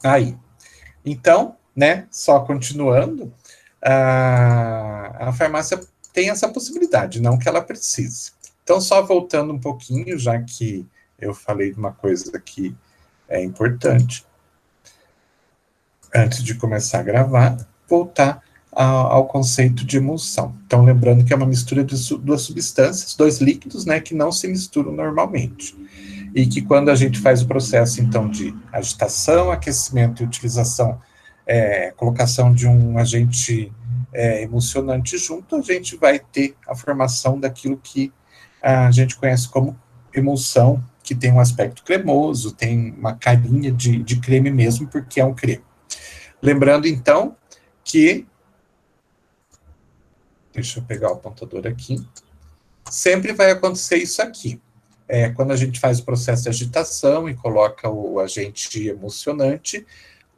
Aí. Então, né, só continuando, a farmácia tem essa possibilidade, não que ela precise. Então, só voltando um pouquinho, já que eu falei de uma coisa que é importante, antes de começar a gravar, voltar ao conceito de emulsão. Então, lembrando que é uma mistura de duas substâncias, dois líquidos, né, que não se misturam normalmente. E que quando a gente faz o processo, então, de agitação, aquecimento e utilização, colocação de um agente emulsionante junto, a gente vai ter a formação daquilo que a gente conhece como emulsão, que tem um aspecto cremoso, tem uma carinha de creme mesmo, porque é um creme. Lembrando, então, que... Deixa eu pegar o apontador aqui. Sempre vai acontecer isso aqui. Quando a gente faz o processo de agitação e coloca o agente emulsionante,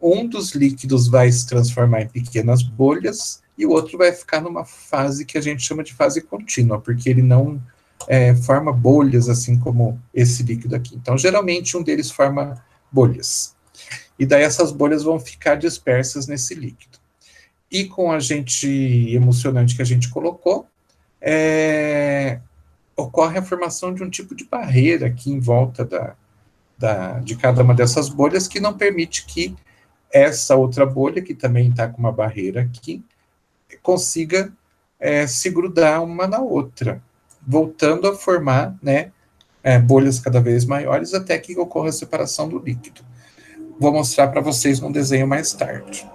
um dos líquidos vai se transformar em pequenas bolhas e o outro vai ficar numa fase que a gente chama de fase contínua, porque ele não forma bolhas, assim como esse líquido aqui. Então, geralmente, um deles forma bolhas. E daí essas bolhas vão ficar dispersas nesse líquido. E com o agente emulsionante que a gente colocou, ocorre a formação de um tipo de barreira aqui em volta de cada uma dessas bolhas, que não permite que essa outra bolha, que também está com uma barreira aqui, consiga se grudar uma na outra, voltando a formar, né, bolhas cada vez maiores, até que ocorra a separação do líquido. Vou mostrar para vocês num desenho mais tarde.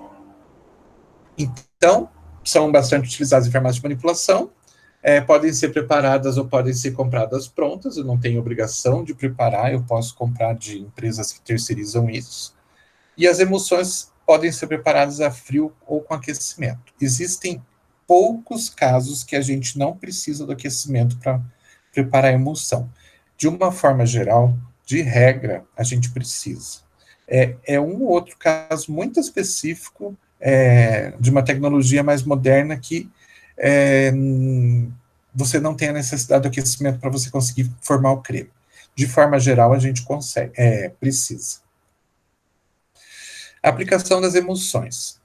Então, são bastante utilizadas em farmácia de manipulação, podem ser preparadas ou podem ser compradas prontas, eu não tenho obrigação de preparar, eu posso comprar de empresas que terceirizam isso. E as emulsões podem ser preparadas a frio ou com aquecimento. Existem poucos casos que a gente não precisa do aquecimento para preparar a emulsão. De uma forma geral, de regra, a gente precisa. É um ou outro caso muito específico de uma tecnologia mais moderna que você não tem a necessidade do aquecimento para você conseguir formar o creme. De forma geral, a gente consegue, precisa. Aplicação das emulsões.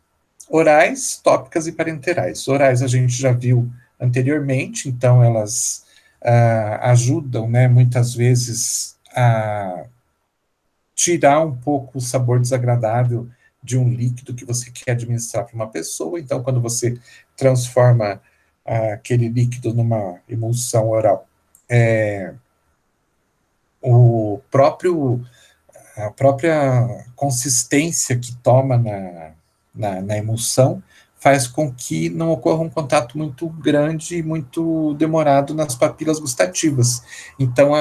Orais, tópicas e parenterais. Orais a gente já viu anteriormente, então elas ajudam, né, muitas vezes a tirar um pouco o sabor desagradável de um líquido que você quer administrar para uma pessoa. Então, quando você transforma aquele líquido numa emulsão oral, a própria consistência que toma na emulsão faz com que não ocorra um contato muito grande e muito demorado nas papilas gustativas. Então,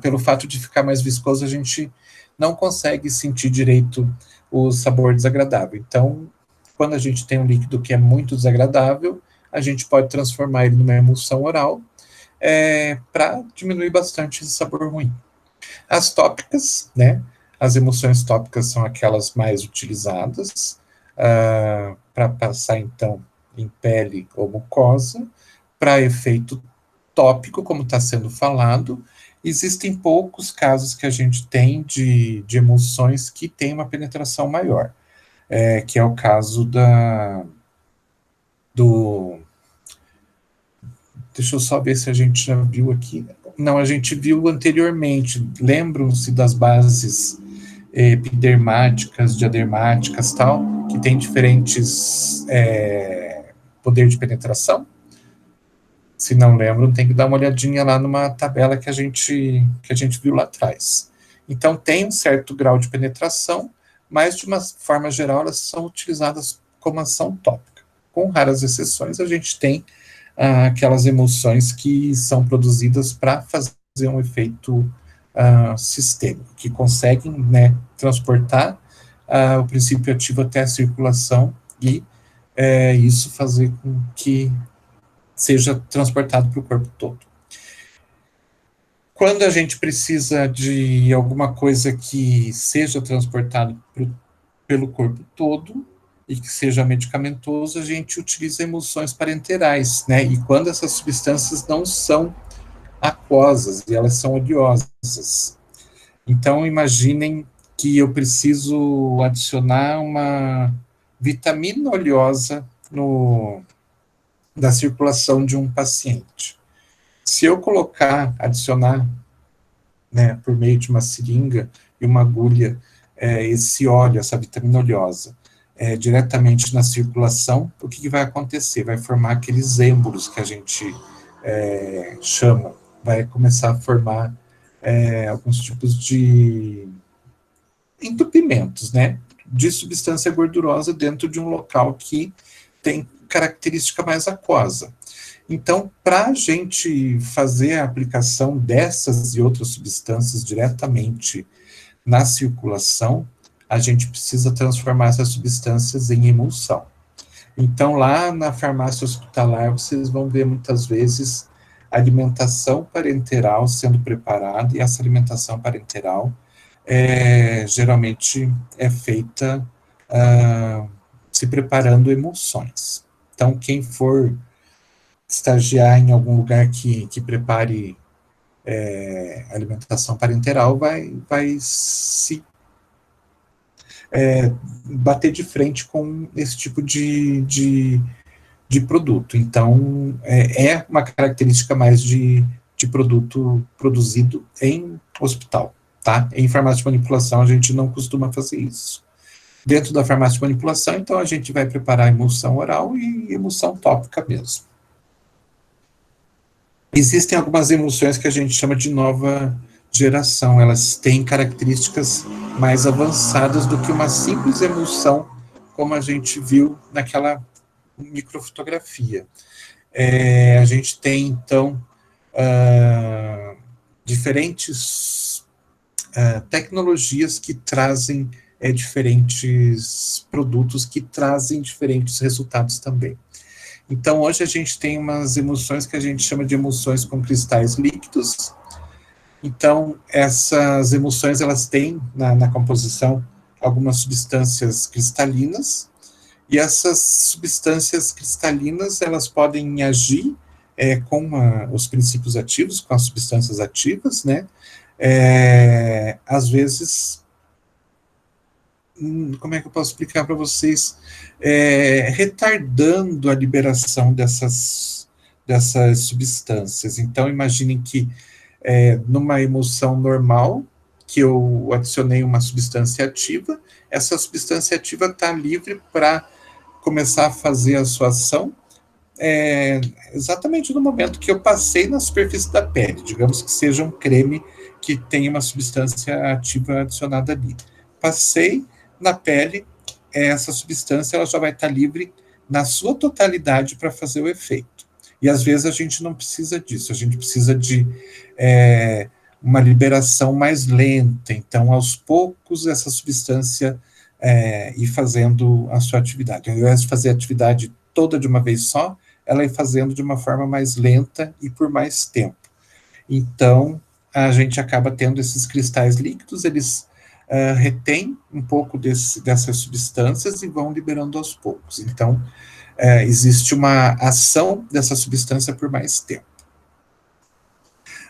pelo fato de ficar mais viscoso, a gente não consegue sentir direito o sabor desagradável. Então, quando a gente tem um líquido que é muito desagradável, a gente pode transformar ele numa emulsão oral para diminuir bastante esse sabor ruim. As tópicas, né? As emulsões tópicas são aquelas mais utilizadas para passar, então, em pele ou mucosa, para efeito tópico, como está sendo falado. Existem poucos casos que a gente tem de emulsões que têm uma penetração maior, que é o caso Deixa eu só ver se a gente já viu aqui. Não, a gente viu anteriormente. Lembram-se das bases epidermáticas, diadermáticas, tal, que tem diferentes poder de penetração? Se não lembram, tem que dar uma olhadinha lá numa tabela que a gente viu lá atrás. Então, tem um certo grau de penetração, mas, de uma forma geral, elas são utilizadas como ação tópica. Com raras exceções, a gente tem aquelas emulsões que são produzidas para fazer um efeito sistêmico, que conseguem, né, transportar o princípio ativo até a circulação e isso fazer com que seja transportado para o corpo todo. Quando a gente precisa de alguma coisa que seja transportado pelo corpo todo e que seja medicamentoso, a gente utiliza emulsões parenterais, né? E quando essas substâncias não são aquosas e elas são oleosas. Então, imaginem que eu preciso adicionar uma vitamina oleosa da circulação de um paciente. Se eu adicionar, né, por meio de uma seringa e uma agulha, esse óleo, essa vitamina oleosa, diretamente na circulação, o que vai acontecer? Vai formar aqueles êmbolos que a gente chama, vai começar a formar alguns tipos de entupimentos, né, de substância gordurosa dentro de um local que tem característica mais aquosa. Então, para a gente fazer a aplicação dessas e outras substâncias diretamente na circulação, a gente precisa transformar essas substâncias em emulsão. Então, lá na farmácia hospitalar, vocês vão ver muitas vezes alimentação parenteral sendo preparada, e essa alimentação parenteral geralmente é feita se preparando emulsões. Então, quem for estagiar em algum lugar que prepare alimentação parenteral vai se bater de frente com esse tipo de produto. Então, é uma característica mais de produto produzido em hospital, tá? Em farmácia de manipulação, a gente não costuma fazer isso. Dentro da farmácia de manipulação, então, a gente vai preparar emulsão oral e emulsão tópica mesmo. Existem algumas emulsões que a gente chama de nova geração, elas têm características mais avançadas do que uma simples emulsão, como a gente viu naquela microfotografia. A gente tem, então, diferentes tecnologias que trazem diferentes produtos, que trazem diferentes resultados também. Então, hoje a gente tem umas emulsões que a gente chama de emulsões com cristais líquidos. Então, essas emulsões, elas têm na composição algumas substâncias cristalinas, e essas substâncias cristalinas, elas podem agir com os princípios ativos, com as substâncias ativas, né? Às vezes, como é que eu posso explicar para vocês? Retardando a liberação dessas substâncias. Então, imaginem que numa emulsão normal, que eu adicionei uma substância ativa, essa substância ativa está livre para começar a fazer a sua ação exatamente no momento que eu passei na superfície da pele. Digamos que seja um creme que tem uma substância ativa adicionada ali. Passei na pele, essa substância ela já vai estar livre na sua totalidade para fazer o efeito. E às vezes a gente não precisa disso, a gente precisa de uma liberação mais lenta. Então, aos poucos, essa substância ir fazendo a sua atividade. Ao invés de fazer a atividade toda de uma vez só, ela ir fazendo de uma forma mais lenta e por mais tempo. Então, a gente acaba tendo esses cristais líquidos, eles retêm um pouco dessas substâncias e vão liberando aos poucos. Então, existe uma ação dessa substância por mais tempo.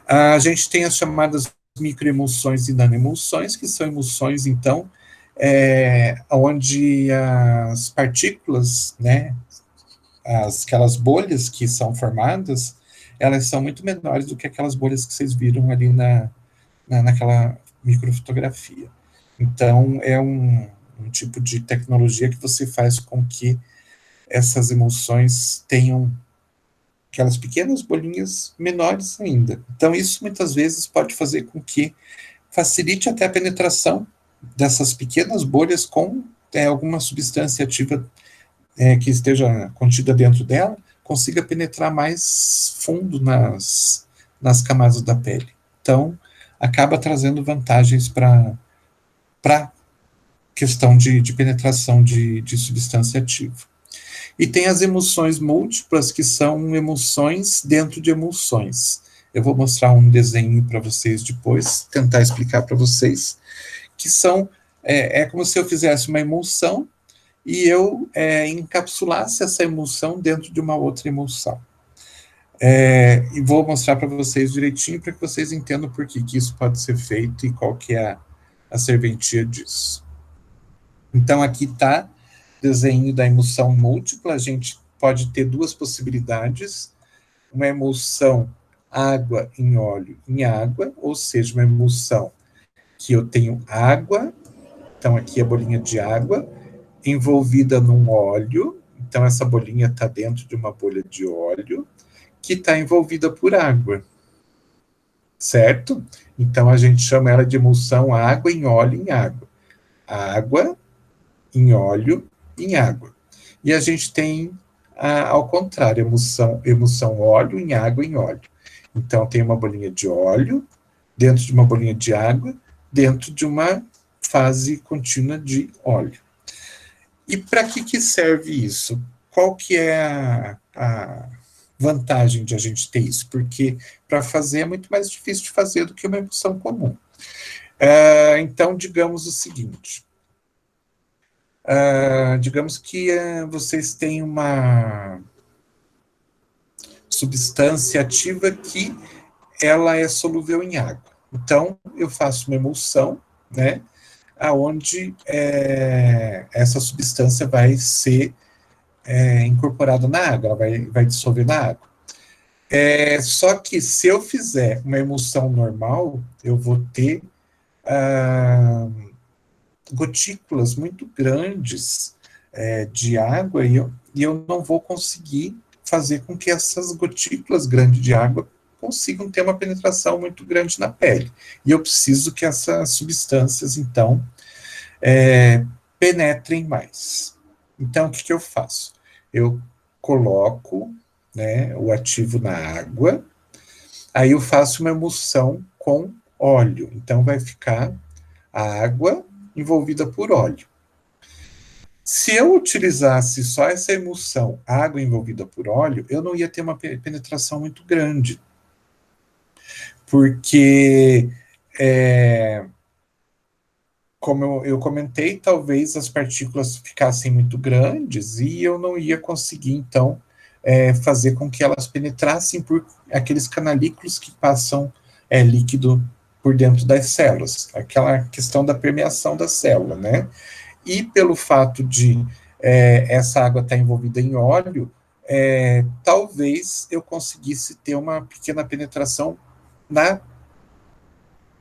A gente tem as chamadas microemulsões e nanoemulsões, que são emulsões, então, onde as partículas, né, aquelas bolhas que são formadas, elas são muito menores do que aquelas bolhas que vocês viram ali naquela microfotografia. Então, é um tipo de tecnologia que você faz com que essas emulsões tenham aquelas pequenas bolinhas menores ainda. Então, isso muitas vezes pode fazer com que facilite até a penetração dessas pequenas bolhas com alguma substância ativa que esteja contida dentro dela, consiga penetrar mais fundo nas camadas da pele. Então, acaba trazendo vantagens para questão de penetração de substância ativa. E tem as emulsões múltiplas, que são emulsões dentro de emulsões. Eu vou mostrar um desenho para vocês depois, tentar explicar para vocês, que são, como se eu fizesse uma emulsão e eu encapsulasse essa emulsão dentro de uma outra emulsão. E vou mostrar para vocês direitinho, para que vocês entendam por que isso pode ser feito e qual que é a serventia disso. Então, aqui está o desenho da emulsão múltipla. A gente pode ter duas possibilidades. Uma emulsão água em óleo em água, ou seja, uma emulsão que eu tenho água, então aqui a bolinha de água, envolvida num óleo, então essa bolinha está dentro de uma bolha de óleo, que está envolvida por água, certo? Então a gente chama ela de emulsão água em óleo em água. Água em óleo em água. E a gente tem, ao contrário, emulsão óleo em água em óleo. Então tem uma bolinha de óleo, dentro de uma bolinha de água, dentro de uma fase contínua de óleo. E para que serve isso? Qual que é a vantagem de a gente ter isso? Porque para fazer é muito mais difícil de fazer do que uma emulsão comum. Então, digamos o seguinte. Digamos que vocês têm uma substância ativa que ela é solúvel em água. Então, eu faço uma emulsão, né, aonde essa substância vai ser incorporada na água, ela vai dissolver na água. Só que se eu fizer uma emulsão normal, eu vou ter gotículas muito grandes de água e eu não vou conseguir fazer com que essas gotículas grandes de água consigam ter uma penetração muito grande na pele. E eu preciso que essas substâncias, então, penetrem mais. Então, o que eu faço? Eu coloco, né, o ativo na água, aí eu faço uma emulsão com óleo. Então, vai ficar a água envolvida por óleo. Se eu utilizasse só essa emulsão, água envolvida por óleo, eu não ia ter uma penetração muito grande. Porque, como eu comentei, talvez as partículas ficassem muito grandes e eu não ia conseguir, então, fazer com que elas penetrassem por aqueles canalículos que passam líquido por dentro das células, aquela questão da permeação da célula, né? E pelo fato de essa água estar envolvida em óleo, talvez eu conseguisse ter uma pequena penetração na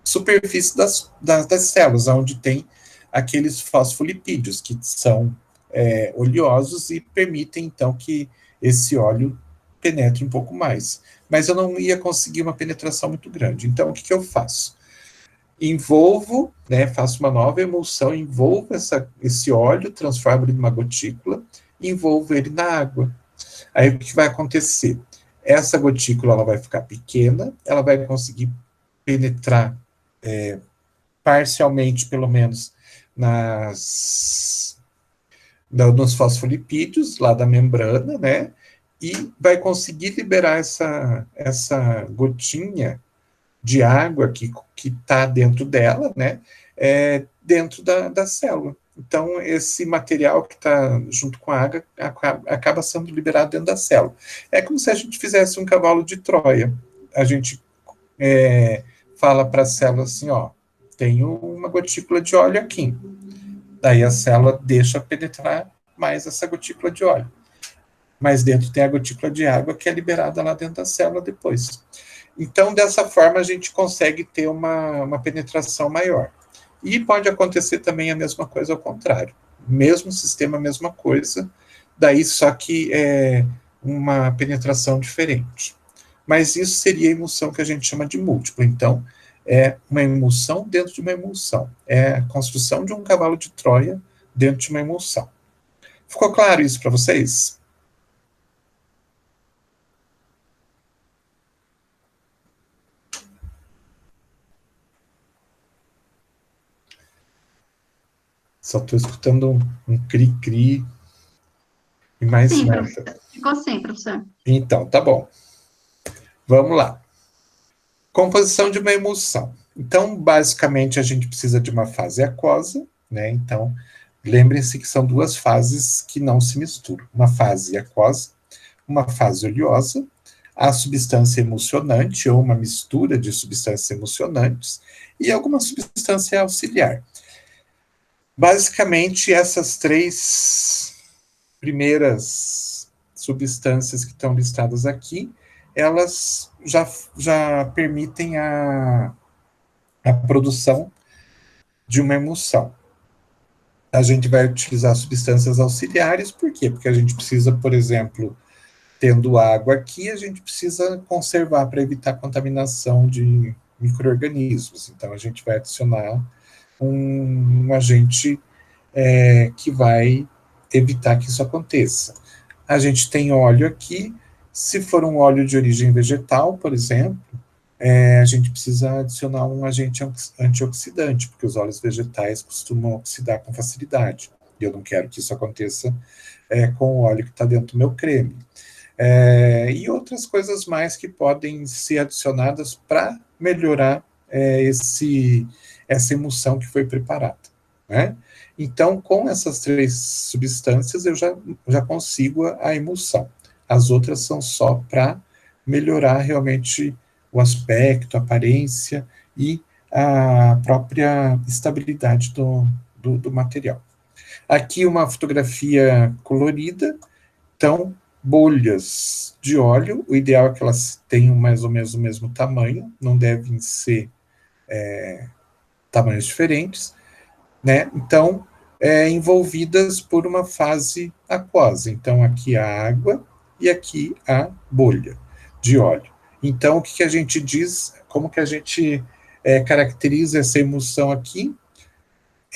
superfície das células, onde tem aqueles fosfolipídios, que são oleosos e permitem, então, que esse óleo penetre um pouco mais. Mas eu não ia conseguir uma penetração muito grande. Então, o que eu faço? Envolvo, né, faço uma nova emulsão, envolvo esse óleo, transformo ele numa gotícula, envolvo ele na água. Aí o que vai acontecer? Essa gotícula ela vai ficar pequena, ela vai conseguir penetrar parcialmente, pelo menos, nos fosfolipídios, lá da membrana, né? E vai conseguir liberar essa gotinha de água que está dentro dela, né? Dentro da célula. Então, esse material que está junto com a água acaba sendo liberado dentro da célula. É como se a gente fizesse um cavalo de Troia. A gente fala para a célula assim, ó, tem uma gotícula de óleo aqui. Daí a célula deixa penetrar mais essa gotícula de óleo. Mas dentro tem a gotícula de água que é liberada lá dentro da célula depois. Então, dessa forma, a gente consegue ter uma penetração maior. E pode acontecer também a mesma coisa ao contrário. Mesmo sistema, mesma coisa, daí só que uma penetração diferente. Mas isso seria a emulsão que a gente chama de múltipla. Então, é uma emulsão dentro de uma emulsão. É a construção de um cavalo de Troia dentro de uma emulsão. Ficou claro isso para vocês? Só estou escutando um cri-cri e mais Sim, nada. ficou sim, professor. Então, tá bom. Vamos lá. Composição de uma emulsão. Então, basicamente, a gente precisa de uma fase aquosa, né? Então, lembrem-se que são duas fases que não se misturam. Uma fase aquosa, uma fase oleosa. a substância emulsionante, ou uma mistura de substâncias emulsionantes, e alguma substância auxiliar. Basicamente, essas três primeiras substâncias que estão listadas aqui, elas já permitem a produção de uma emulsão. A gente vai utilizar substâncias auxiliares, por quê? Porque a gente precisa, por exemplo, tendo água aqui, a gente precisa conservar para evitar contaminação de micro-organismos. Então, a gente vai adicionar um agente que vai evitar que isso aconteça. A gente tem óleo aqui, se for um óleo de origem vegetal, por exemplo, a gente precisa adicionar um agente antioxidante, porque os óleos vegetais costumam oxidar com facilidade. E eu não quero que isso aconteça com o óleo que está dentro do meu creme. E outras coisas mais que podem ser adicionadas para melhorar essa emulsão que foi preparada, né? Então, com essas três substâncias, eu já consigo a emulsão. As outras são só para melhorar realmente o aspecto, a aparência e a própria estabilidade do material. Aqui uma fotografia colorida, então, bolhas de óleo, o ideal é que elas tenham mais ou menos o mesmo tamanho, não devem ser tamanhos diferentes, né? Então, envolvidas por uma fase aquosa. Então, aqui a água e aqui a bolha de óleo. Então, o que a gente diz, como que a gente caracteriza essa emulsão aqui?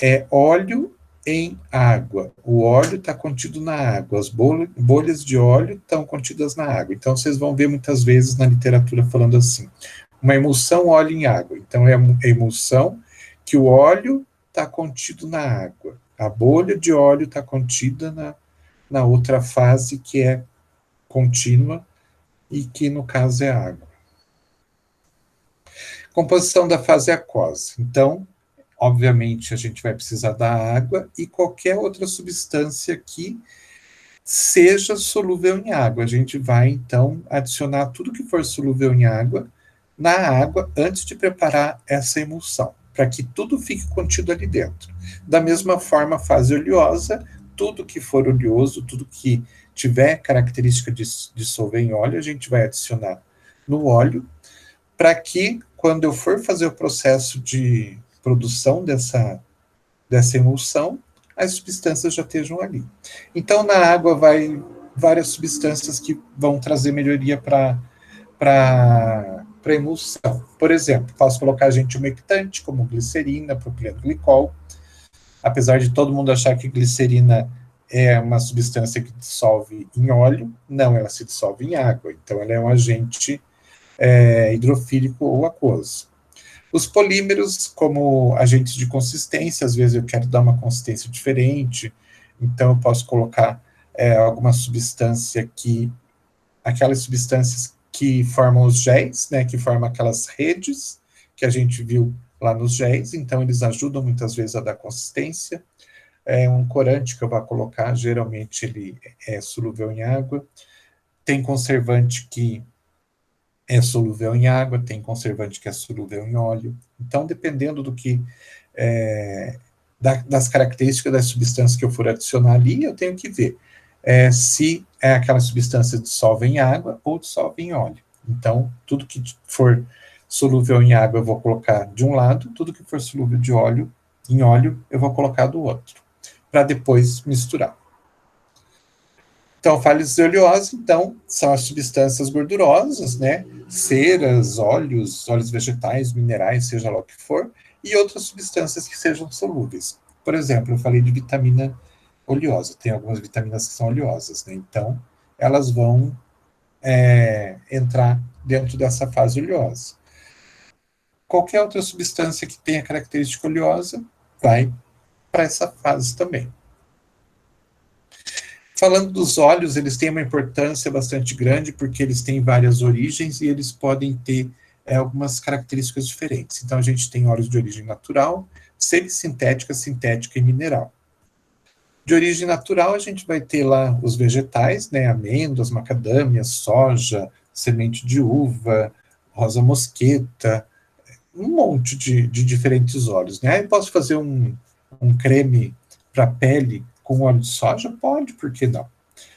É óleo em água. O óleo está contido na água, as bolhas de óleo estão contidas na água. Então, vocês vão ver muitas vezes na literatura falando assim, uma emulsão óleo em água. Então, é a emulsão que o óleo está contido na água. A bolha de óleo está contida na outra fase, que é contínua, e que, no caso, é a água. Composição da fase aquosa. Então, obviamente, a gente vai precisar da água e qualquer outra substância que seja solúvel em água. A gente vai, então, adicionar tudo que for solúvel em água na água antes de preparar essa emulsão, para que tudo fique contido ali dentro. Da mesma forma, a fase oleosa, tudo que for oleoso, tudo que tiver característica de dissolver em óleo, a gente vai adicionar no óleo, para que, quando eu for fazer o processo de produção dessa emulsão, as substâncias já estejam ali. Então, na água vai várias substâncias que vão trazer melhoria para emulsão. Por exemplo, posso colocar agente umectante, como glicerina, propileno glicol. Apesar de todo mundo achar que glicerina é uma substância que dissolve em óleo, não, ela se dissolve em água. Então, ela é um agente hidrofílico ou aquoso. Os polímeros, como agentes de consistência, às vezes eu quero dar uma consistência diferente, então eu posso colocar alguma substância aquelas substâncias que formam os géis, né, que formam aquelas redes que a gente viu lá nos géis, então eles ajudam muitas vezes a dar consistência. Um corante que eu vou colocar, geralmente ele é solúvel em água. Tem conservante que é solúvel em água, tem conservante que é solúvel em óleo. Então, dependendo do que das características das substâncias que eu for adicionar ali, eu tenho que ver se aquela substância dissolve em água ou dissolve em óleo. Então, tudo que for solúvel em água eu vou colocar de um lado, tudo que for solúvel em óleo eu vou colocar do outro, para depois misturar. Então, fales de oleosa, então, são as substâncias gordurosas, né? Ceras, óleos vegetais, minerais, seja lá o que for, e outras substâncias que sejam solúveis. Por exemplo, eu falei de vitamina oleosa, tem algumas vitaminas que são oleosas, né? Então, elas vão entrar dentro dessa fase oleosa. Qualquer outra substância que tenha característica oleosa vai para essa fase também. Falando dos óleos, eles têm uma importância bastante grande, porque eles têm várias origens e eles podem ter algumas características diferentes. Então, a gente tem óleos de origem natural, semissintética, sintética e mineral. De origem natural, a gente vai ter lá os vegetais, né, amêndoas, macadâmias, soja, semente de uva, rosa mosqueta, um monte de diferentes óleos, né? Aí posso fazer um creme para pele com óleo de soja? Pode, por que não?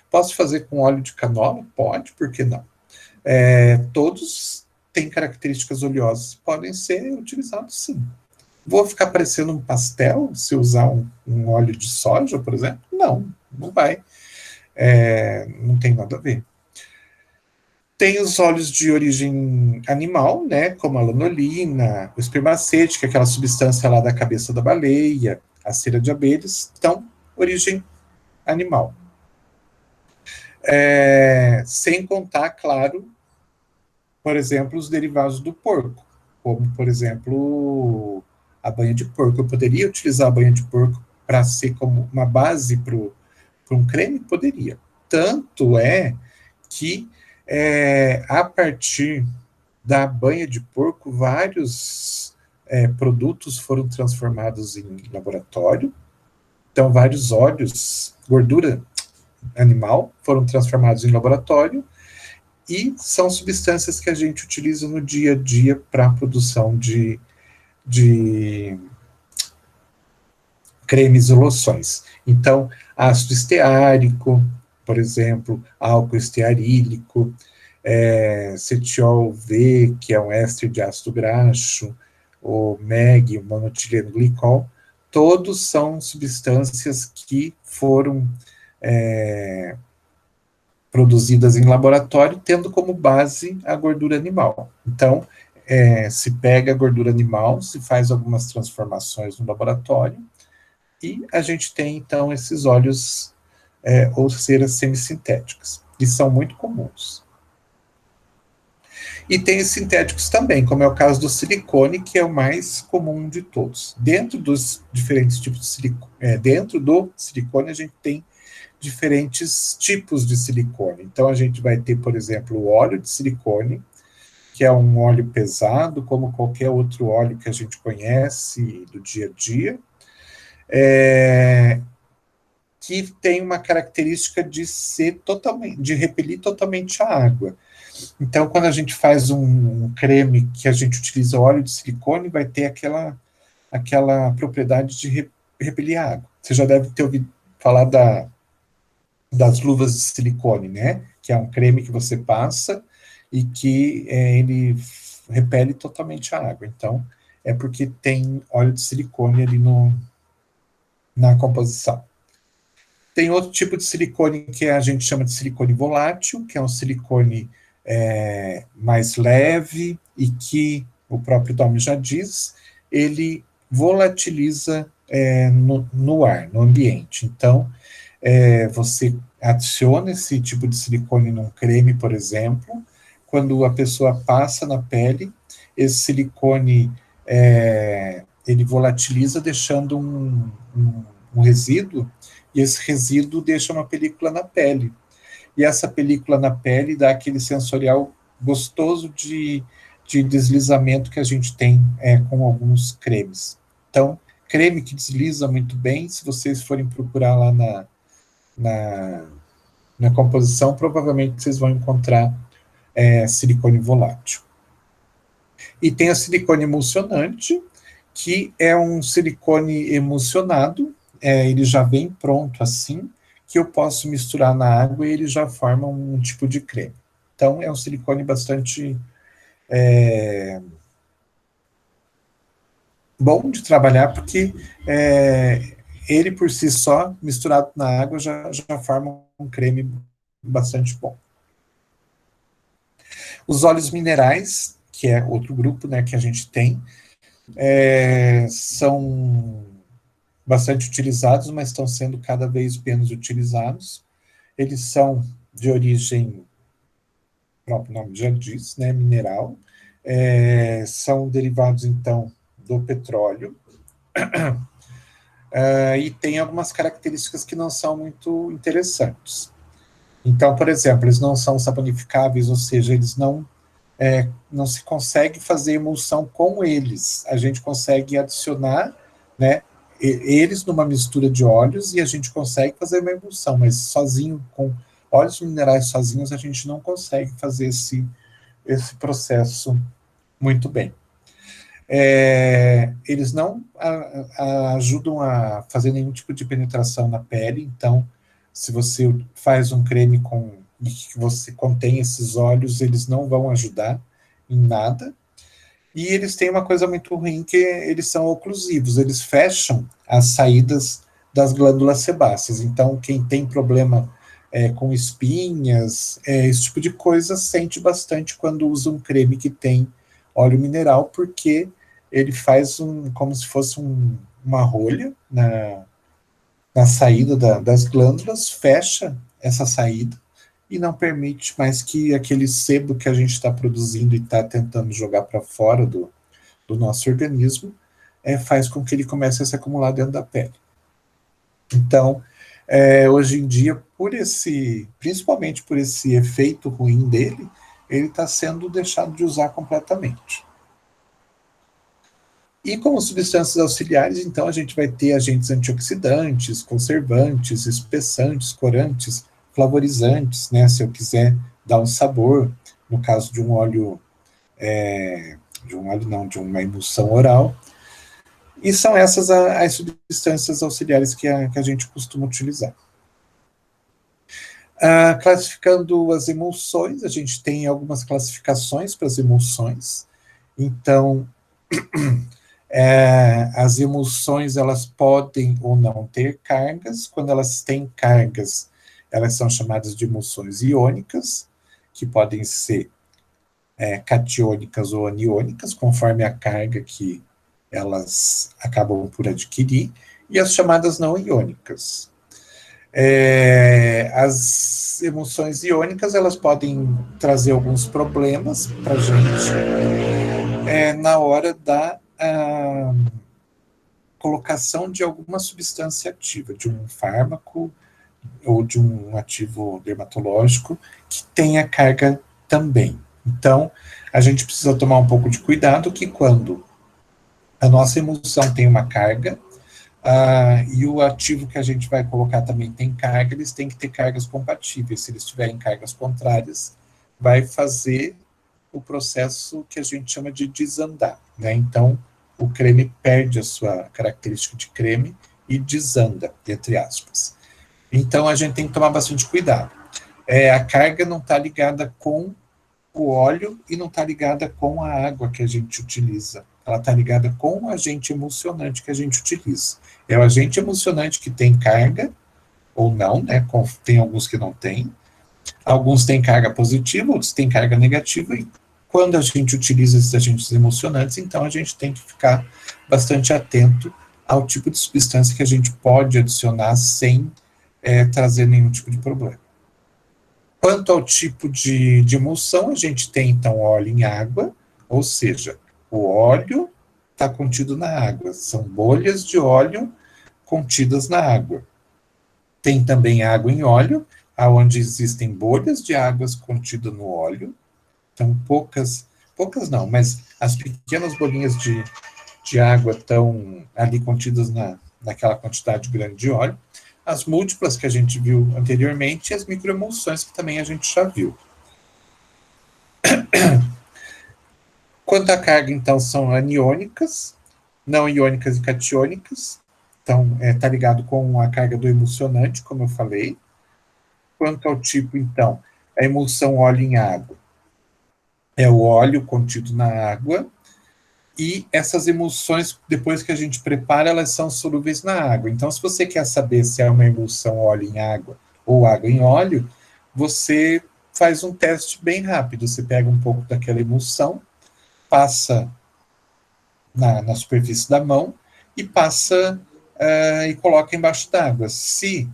Posso fazer com óleo de canola? Pode, por que não? Todos têm características oleosas, podem ser utilizados sim. Vou ficar parecendo um pastel se usar um óleo de soja, por exemplo? Não, não vai. Não tem nada a ver. Tem os óleos de origem animal, né, como a lanolina, o espermacete, que é aquela substância lá da cabeça da baleia, a cera de abelhas, então, origem animal. Sem contar, claro, por exemplo, os derivados do porco, como, por exemplo, a banha de porco. Eu poderia utilizar a banha de porco para ser como uma base para um creme? Poderia. Tanto é que, a partir da banha de porco, vários produtos foram transformados em laboratório. Então, vários óleos, gordura animal, foram transformados em laboratório e são substâncias que a gente utiliza no dia a dia para a produção de cremes e loções. Então, ácido esteárico, por exemplo, álcool estearílico, cetiol V, que é um éster de ácido graxo, o MEG, o monoetileno glicol, todos são substâncias que foram produzidas em laboratório, tendo como base a gordura animal. Então, se pega a gordura animal, se faz algumas transformações no laboratório, e a gente tem, então, esses óleos ou ceras semissintéticas, que são muito comuns. E tem os sintéticos também, como é o caso do silicone, que é o mais comum de todos. Dentro dos diferentes tipos de silicone, dentro do silicone, a gente tem diferentes tipos de silicone. Então, a gente vai ter, por exemplo, o óleo de silicone, que é um óleo pesado, como qualquer outro óleo que a gente conhece do dia a dia, que tem uma característica de ser totalmente, de repelir totalmente a água. Então, quando a gente faz um creme que a gente utiliza óleo de silicone, vai ter aquela propriedade de repelir a água. Você já deve ter ouvido falar das luvas de silicone, né? Que é um creme que você passa e que ele repele totalmente a água. Então, é porque tem óleo de silicone ali na composição. Tem outro tipo de silicone que a gente chama de silicone volátil, que é um silicone mais leve e que, o próprio nome já diz, ele volatiliza no ar, no ambiente. Então, você adiciona esse tipo de silicone num creme, por exemplo, quando a pessoa passa na pele, esse silicone ele volatiliza, deixando um resíduo, e esse resíduo deixa uma película na pele. E essa película na pele dá aquele sensorial gostoso de deslizamento que a gente tem com alguns cremes. Então, creme que desliza muito bem, se vocês forem procurar lá na composição, provavelmente vocês vão encontrar silicone volátil. E tem a silicone emulsionante, que é um silicone emulsionado, ele já vem pronto assim, que eu posso misturar na água e ele já forma um tipo de creme. Então, é um silicone bastante bom de trabalhar, porque ele por si só, misturado na água, já forma um creme bastante bom. Os óleos minerais, que é outro grupo, né, que a gente tem, são bastante utilizados, mas estão sendo cada vez menos utilizados. Eles são de origem, o próprio nome já diz, né, mineral, são derivados, então, do petróleo, e tem algumas características que não são muito interessantes. Então, por exemplo, eles não são saponificáveis, ou seja, eles não se consegue fazer emulsão com eles. A gente consegue adicionar, né, eles numa mistura de óleos e a gente consegue fazer uma emulsão, mas sozinho Óleos minerais sozinhos a gente não consegue fazer esse processo muito bem. Eles não ajudam a fazer nenhum tipo de penetração na pele, então, se você faz um creme e que você contém esses óleos, eles não vão ajudar em nada. E eles têm uma coisa muito ruim, que eles são oclusivos, eles fecham as saídas das glândulas sebáceas. Então, quem tem problema com espinhas, esse tipo de coisa, sente bastante quando usa um creme que tem óleo mineral, porque ele faz como se fosse uma rolha na saída das glândulas, fecha essa saída e não permite mais que aquele sebo que a gente está produzindo e está tentando jogar para fora do nosso organismo, faz com que ele comece a se acumular dentro da pele. Então, hoje em dia, principalmente por esse efeito ruim dele, ele está sendo deixado de usar completamente. E como substâncias auxiliares, então, a gente vai ter agentes antioxidantes, conservantes, espessantes, corantes, flavorizantes, né? Se eu quiser dar um sabor, no caso de um óleo, de uma emulsão oral. E são essas as substâncias auxiliares que a gente costuma utilizar. Classificando as emulsões, a gente tem algumas classificações para as emulsões. Então, as emulsões, elas podem ou não ter cargas. Quando elas têm cargas, elas são chamadas de emulsões iônicas, que podem ser catiônicas ou aniônicas, conforme a carga que elas acabam por adquirir, e as chamadas não iônicas. As emulsões iônicas, elas podem trazer alguns problemas para a gente na hora da colocação de alguma substância ativa, de um fármaco ou de um ativo dermatológico que tenha carga também. Então, a gente precisa tomar um pouco de cuidado que quando a nossa emulsão tem uma carga, e o ativo que a gente vai colocar também tem carga, eles têm que ter cargas compatíveis. Se eles tiverem cargas contrárias, vai fazer o processo que a gente chama de desandar, né? Então, o creme perde a sua característica de creme e desanda, entre aspas. Então, a gente tem que tomar bastante cuidado. A carga não está ligada com o óleo e não está ligada com a água que a gente utiliza. Ela está ligada com o agente emulsionante que a gente utiliza. É o agente emulsionante que tem carga, ou não, né? Tem alguns que não têm. Alguns têm carga positiva, outros têm carga negativa, e quando a gente utiliza esses agentes emulsionantes, então a gente tem que ficar bastante atento ao tipo de substância que a gente pode adicionar sem trazer nenhum tipo de problema. Quanto ao tipo de emulsão, a gente tem, então, óleo em água, ou seja, o óleo está contido na água, são bolhas de óleo contidas na água. Tem também água em óleo, onde existem bolhas de águas contidas no óleo, então poucas não, mas as pequenas bolinhas de água estão ali contidas naquela quantidade grande de óleo, as múltiplas que a gente viu anteriormente e as microemulsões que também a gente já viu. Quanto à carga, então, são aniônicas, não iônicas e catiônicas, então está ligado com a carga do emulsionante, como eu falei. Quanto ao tipo, então, a emulsão óleo em água é o óleo contido na água, e essas emulsões, depois que a gente prepara, elas são solúveis na água. Então, se você quer saber se é uma emulsão óleo em água ou água em óleo, você faz um teste bem rápido. Você pega um pouco daquela emulsão, passa na superfície da mão e passa e coloca embaixo d'água. Se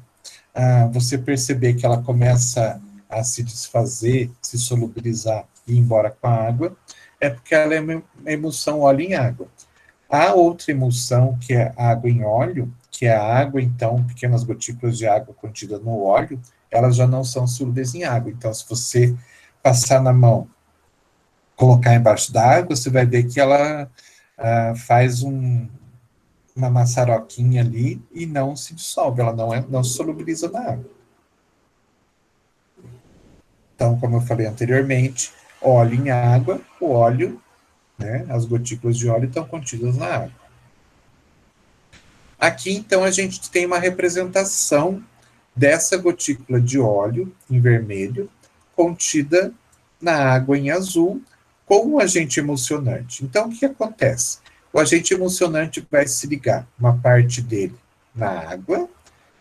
você perceber que ela começa a se desfazer, se solubilizar e ir embora com a água, é porque ela é uma emulsão óleo em água. A outra emulsão, que é água em óleo, que é a água, então, pequenas gotículas de água contida no óleo, elas já não são solúveis em água. Então, se você passar na mão, colocar embaixo da água, você vai ver que ela faz uma maçaroquinha ali e não se dissolve, ela não se solubiliza na água. Então, como eu falei anteriormente, óleo em água, o óleo, né, as gotículas de óleo estão contidas na água. Aqui, então, a gente tem uma representação dessa gotícula de óleo em vermelho, contida na água em azul, com um agente emulsionante. Então, o que acontece? O agente emulsionante vai se ligar uma parte dele na água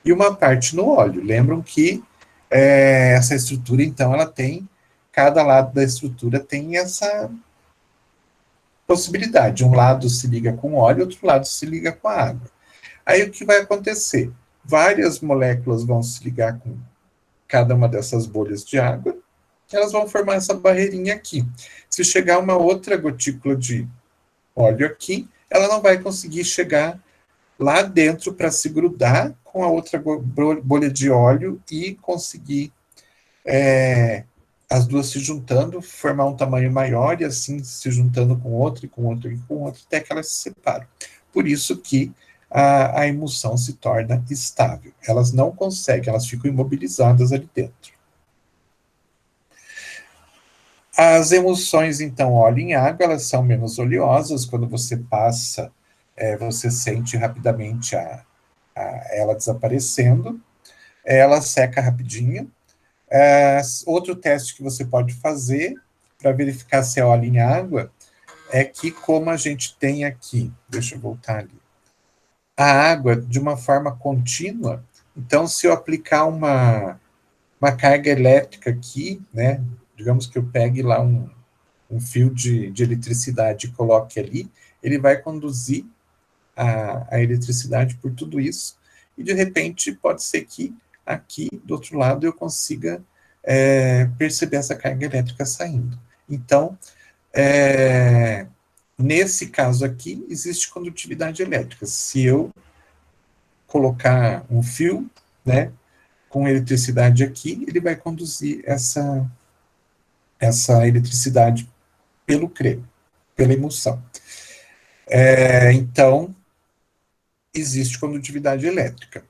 e uma parte no óleo. Lembram que essa estrutura, então, ela tem, cada lado da estrutura tem essa possibilidade. Um lado se liga com óleo, outro lado se liga com a água. Aí o que vai acontecer? Várias moléculas vão se ligar com cada uma dessas bolhas de água, elas vão formar essa barreirinha aqui. Se chegar uma outra gotícula de óleo aqui, ela não vai conseguir chegar lá dentro para se grudar com a outra bolha de óleo e conseguir as duas se juntando, formar um tamanho maior e assim se juntando com outro, e com outro, e com outro, até que elas se separam. Por isso que a emulsão se torna estável. Elas não conseguem, elas ficam imobilizadas ali dentro. As emulsões, então, óleo em água, elas são menos oleosas. Quando você passa, você sente rapidamente ela desaparecendo. Ela seca rapidinho. Outro teste que você pode fazer para verificar se é óleo em água é que, como a gente tem aqui, deixa eu voltar ali, a água de uma forma contínua, então se eu aplicar uma carga elétrica aqui, né, digamos que eu pegue lá um fio de eletricidade e coloque ali, ele vai conduzir a eletricidade por tudo isso, e de repente pode ser que aqui do outro lado eu consiga perceber essa carga elétrica saindo. Então, nesse caso aqui, existe condutividade elétrica. Se eu colocar um fio, né, com eletricidade aqui, ele vai conduzir essa eletricidade pelo creme, pela emulsão. Então, existe condutividade elétrica.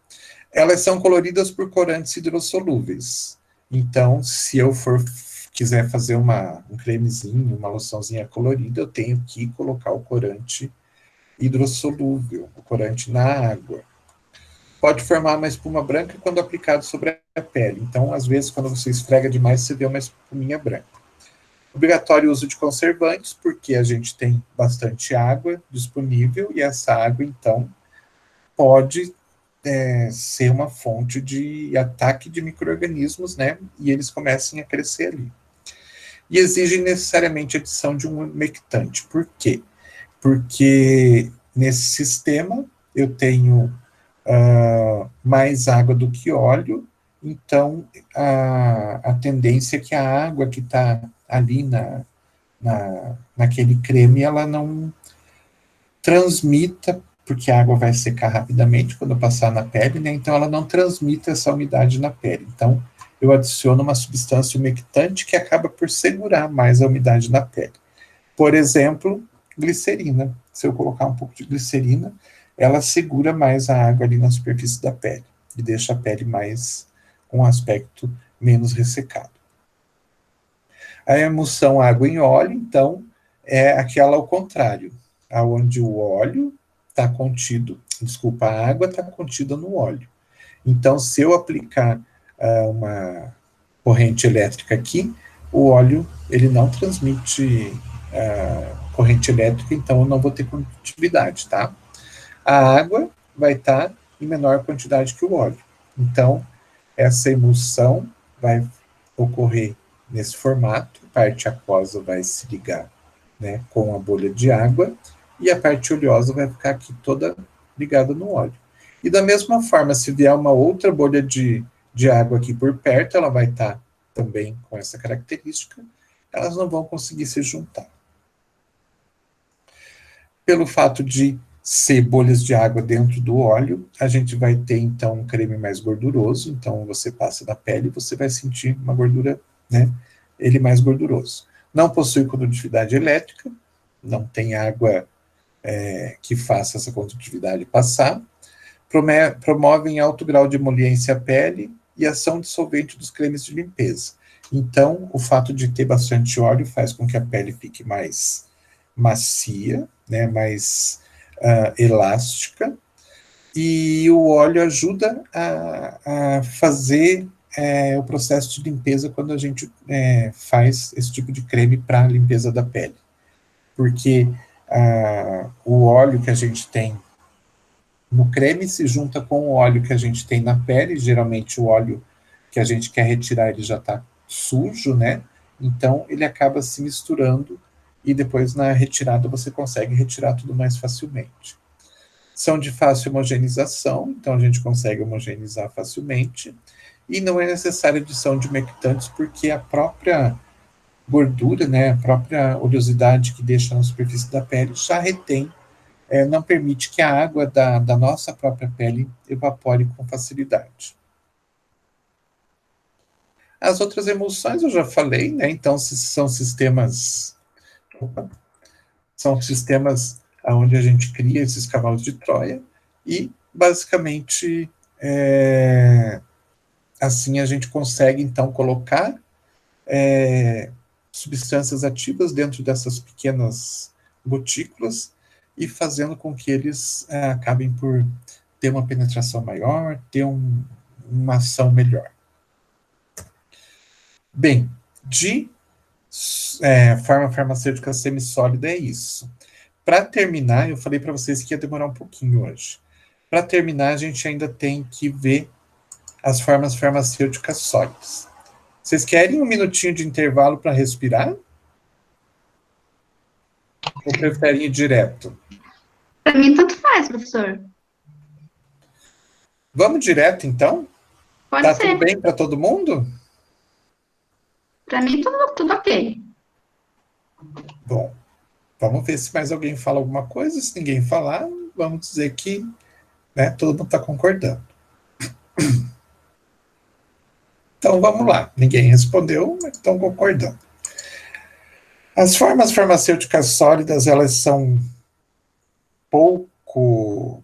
Elas são coloridas por corantes hidrossolúveis. Então, se eu quiser fazer um cremezinho, uma loçãozinha colorida, eu tenho que colocar o corante hidrossolúvel, o corante na água. Pode formar uma espuma branca quando aplicado sobre a pele. Então, às vezes, quando você esfrega demais, você vê uma espuminha branca. Obrigatório uso de conservantes, porque a gente tem bastante água disponível e essa água, então, pode ser uma fonte de ataque de micro-organismos, né? E eles comecem a crescer ali. E exigem necessariamente a adição de um umectante. Por quê? Porque nesse sistema eu tenho mais água do que óleo, então a tendência é que a água que está ali naquele creme, ela não transmita, porque a água vai secar rapidamente quando passar na pele, né? Então ela não transmite essa umidade na pele. Então eu adiciono uma substância umectante que acaba por segurar mais a umidade na pele. Por exemplo, glicerina. Se eu colocar um pouco de glicerina, ela segura mais a água ali na superfície da pele e deixa a pele mais com um aspecto menos ressecado. A emulsão água em óleo, então, é aquela ao contrário, aonde o óleo está contido, desculpa, a água está contida no óleo. Então, se eu aplicar uma corrente elétrica aqui, o óleo ele não transmite corrente elétrica, então eu não vou ter condutividade, tá? A água vai estar em menor quantidade que o óleo. Então, essa emulsão vai ocorrer nesse formato, a parte aquosa vai se ligar, né, com a bolha de água, e a parte oleosa vai ficar aqui toda ligada no óleo. E da mesma forma, se vier uma outra bolha de água aqui por perto, ela vai estar também com essa característica, elas não vão conseguir se juntar. Pelo fato de ser bolhas de água dentro do óleo, a gente vai ter, então, um creme mais gorduroso. Então, você passa na pele e você vai sentir uma gordura, né? Ele mais gorduroso. Não possui condutividade elétrica, não tem água que faça essa condutividade passar. Promove em alto grau de emoliência à pele e ação dissolvente dos cremes de limpeza. Então, o fato de ter bastante óleo faz com que a pele fique mais macia, né, mais elástica, e o óleo ajuda a fazer o processo de limpeza quando a gente faz esse tipo de creme para limpeza da pele. Porque o óleo que a gente tem no creme se junta com o óleo que a gente tem na pele, geralmente o óleo que a gente quer retirar ele já está sujo, né? Então ele acaba se misturando e depois na retirada você consegue retirar tudo mais facilmente. São de fácil homogeneização, então a gente consegue homogeneizar facilmente, e não é necessária adição de humectantes, porque a própria gordura, né, a própria oleosidade que deixa na superfície da pele já retém, não permite que a água da nossa própria pele evapore com facilidade. As outras emulsões eu já falei, né, então são sistemas onde a gente cria esses cavalos de Troia e, basicamente, assim a gente consegue, então, colocar substâncias ativas dentro dessas pequenas gotículas e fazendo com que eles acabem por ter uma penetração maior, ter uma ação melhor. Bem, de forma farmacêutica semissólida é isso. Para terminar, eu falei para vocês que ia demorar um pouquinho hoje. Para terminar, a gente ainda tem que ver as formas farmacêuticas sólidas. Vocês querem um minutinho de intervalo para respirar? Ou preferem ir direto? Para mim, tanto faz, professor. Vamos direto, então? Pode Tá tudo ser. bem para todo mundo? Para mim, tudo ok. Bom, vamos ver se mais alguém fala alguma coisa. Se ninguém falar, vamos dizer que, né, todo mundo está concordando. Então vamos lá. Ninguém respondeu, mas estão concordando. As formas farmacêuticas sólidas, elas são pouco,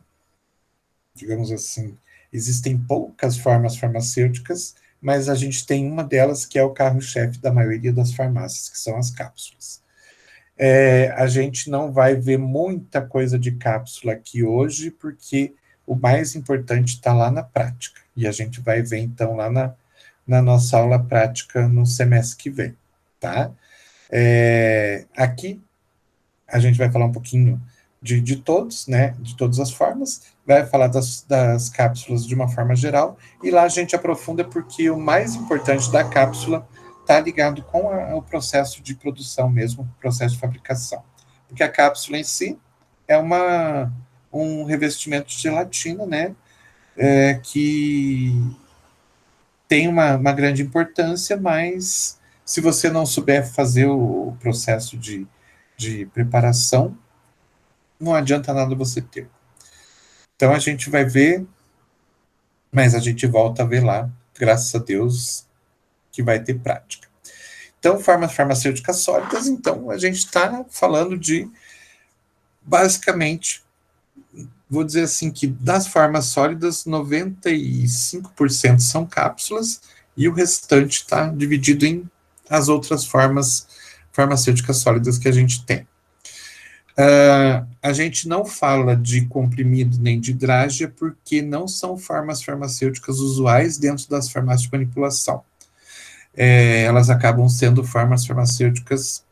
digamos assim, existem poucas formas farmacêuticas, mas a gente tem uma delas que é o carro-chefe da maioria das farmácias, que são as cápsulas. A gente não vai ver muita coisa de cápsula aqui hoje, porque o mais importante está lá na prática. E a gente vai ver, então, lá na nossa aula prática no semestre que vem, tá? Aqui a gente vai falar um pouquinho de todos, né, de todas as formas, vai falar das cápsulas de uma forma geral, e lá a gente aprofunda porque o mais importante da cápsula está ligado com o processo de produção mesmo, o processo de fabricação. Porque a cápsula em si é um revestimento de gelatina, né, que tem uma grande importância, mas se você não souber fazer o processo de preparação, não adianta nada você ter. Então a gente vai ver, mas a gente volta a ver lá, graças a Deus, que vai ter prática. Então, formas farmacêuticas sólidas, então a gente está falando de, basicamente, vou dizer assim, que das formas sólidas, 95% são cápsulas e o restante está dividido em as outras formas farmacêuticas sólidas que a gente tem. A gente não fala de comprimido nem de drágia porque não são formas farmacêuticas usuais dentro das farmácias de manipulação. Elas acabam sendo formas farmacêuticas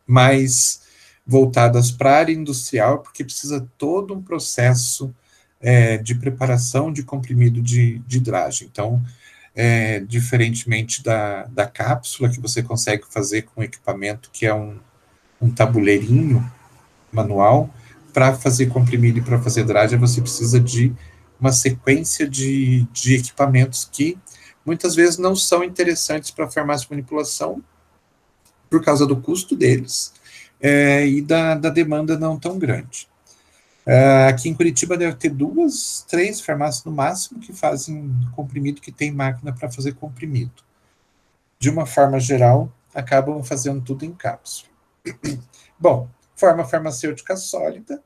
mais voltadas para a área industrial, porque precisa todo um processo de preparação de comprimido de drágia. Então, diferentemente da cápsula, que você consegue fazer com equipamento que é um tabuleirinho manual, para fazer comprimido e para fazer drágia, você precisa de uma sequência de equipamentos que muitas vezes não são interessantes para a farmácia de manipulação por causa do custo deles e da demanda não tão grande. Aqui em Curitiba deve ter 2, 3 farmácias no máximo que fazem comprimido, que tem máquina para fazer comprimido. De uma forma geral, acabam fazendo tudo em cápsula. Bom, forma farmacêutica sólida,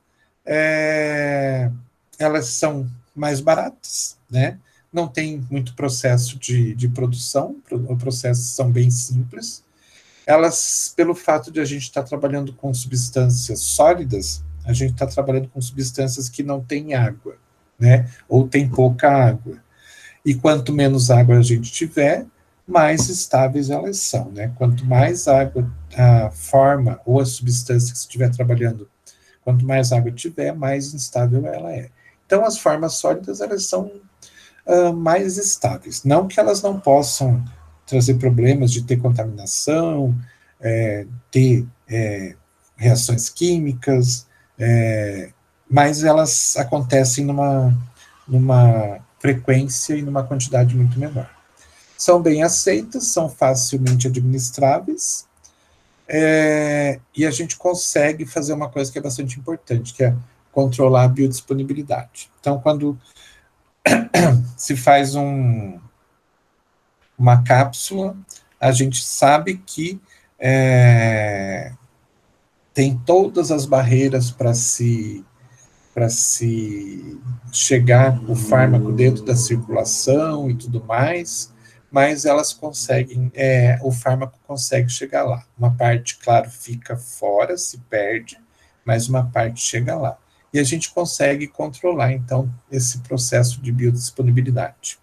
elas são mais baratas, né? não tem muito processo de produção, os processos são bem simples. Elas, pelo fato de a gente estar trabalhando com substâncias sólidas, a gente está trabalhando com substâncias que não têm água, né? Ou tem pouca água. E quanto menos água a gente tiver, mais estáveis elas são, né? Quanto mais água a forma ou a substância que você estiver trabalhando, quanto mais água tiver, mais instável ela é. Então, as formas sólidas, elas são mais estáveis. Não que elas não possam trazer problemas de ter contaminação, ter reações químicas, mas elas acontecem numa frequência e numa quantidade muito menor. São bem aceitas, são facilmente administráveis, e a gente consegue fazer uma coisa que é bastante importante, que é controlar a biodisponibilidade. Então, quando se faz uma cápsula, a gente sabe que tem todas as barreiras para se chegar o fármaco dentro da circulação e tudo mais, mas elas conseguem, o fármaco consegue chegar lá. Uma parte, claro, fica fora, se perde, mas uma parte chega lá. E a gente consegue controlar, então, esse processo de biodisponibilidade.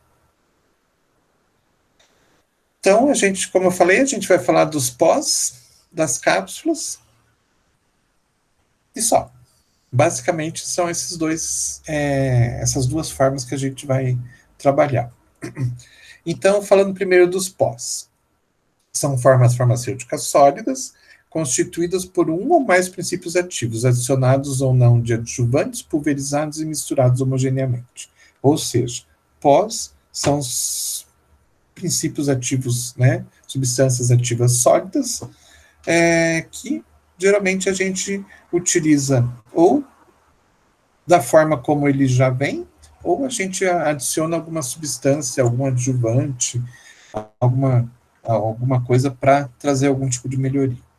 Então, a gente, como eu falei, a gente vai falar dos pós, das cápsulas, e só. Basicamente, são essas duas formas que a gente vai trabalhar. Então, falando primeiro dos pós. São formas farmacêuticas sólidas, constituídas por um ou mais princípios ativos, adicionados ou não de adjuvantes, pulverizados e misturados homogeneamente. Ou seja, pós são os princípios ativos, né, substâncias ativas sólidas, que geralmente a gente utiliza ou da forma como ele já vem, ou a gente adiciona alguma substância, algum adjuvante, alguma coisa para trazer algum tipo de melhoria.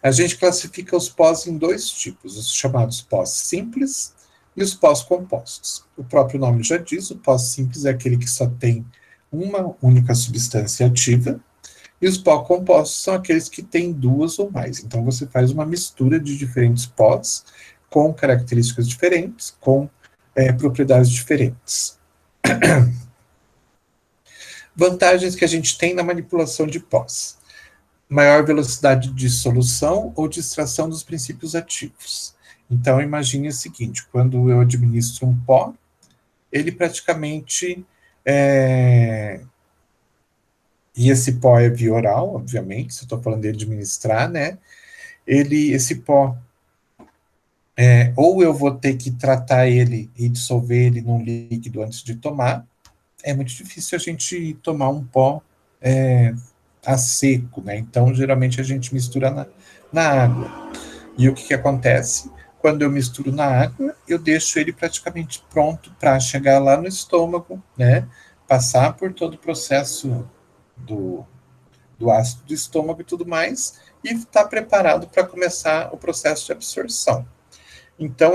A gente classifica os pós em dois tipos, os chamados pós simples e os pós compostos. O próprio nome já diz, o pós simples é aquele que só tem uma única substância ativa, e os pós compostos são aqueles que têm duas ou mais. Então, você faz uma mistura de diferentes pós, com características diferentes, com propriedades diferentes. Vantagens que a gente tem na manipulação de pós. Maior velocidade de solução ou de extração dos princípios ativos. Então, imagine o seguinte, quando eu administro um pó, ele praticamente... E esse pó é via oral, obviamente, se eu estou falando de administrar, né? Esse pó, ou eu vou ter que tratar ele e dissolver ele num líquido antes de tomar. É muito difícil a gente tomar um pó a seco, né? Então, geralmente, a gente mistura na água. E o que acontece? Quando eu misturo na água, eu deixo ele praticamente pronto para chegar lá no estômago, né? Passar por todo o processo do ácido do estômago e tudo mais, e está preparado para começar o processo de absorção. Então,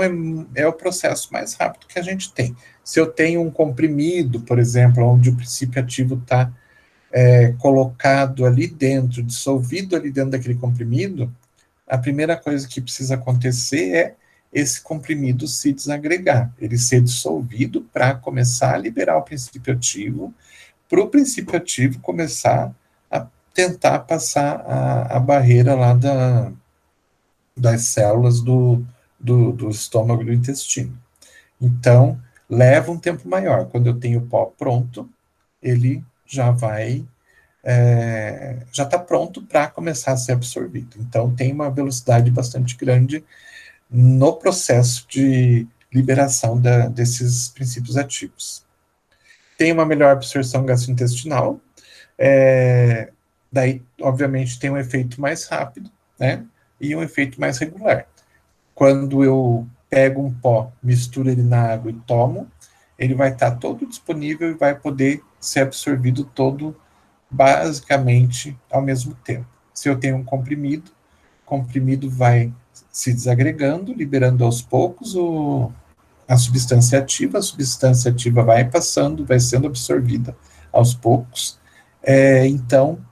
é o processo mais rápido que a gente tem. Se eu tenho um comprimido, por exemplo, onde o princípio ativo está colocado ali dentro, dissolvido ali dentro daquele comprimido, a primeira coisa que precisa acontecer é esse comprimido se desagregar, ele ser dissolvido para começar a liberar o princípio ativo, para o princípio ativo começar a tentar passar a barreira lá das células do estômago e do intestino. Então, leva um tempo maior. Quando eu tenho o pó pronto, ele já está pronto para começar a ser absorvido. Então, tem uma velocidade bastante grande no processo de liberação desses princípios ativos. Tem uma melhor absorção gastrointestinal, daí, obviamente, tem um efeito mais rápido, né, e um efeito mais regular. Quando eu pego um pó, misturo ele na água e tomo, ele vai estar todo disponível e vai poder ser absorvido todo, basicamente, ao mesmo tempo. Se eu tenho um comprimido, o comprimido vai se desagregando, liberando aos poucos a substância ativa vai passando, vai sendo absorvida aos poucos, então,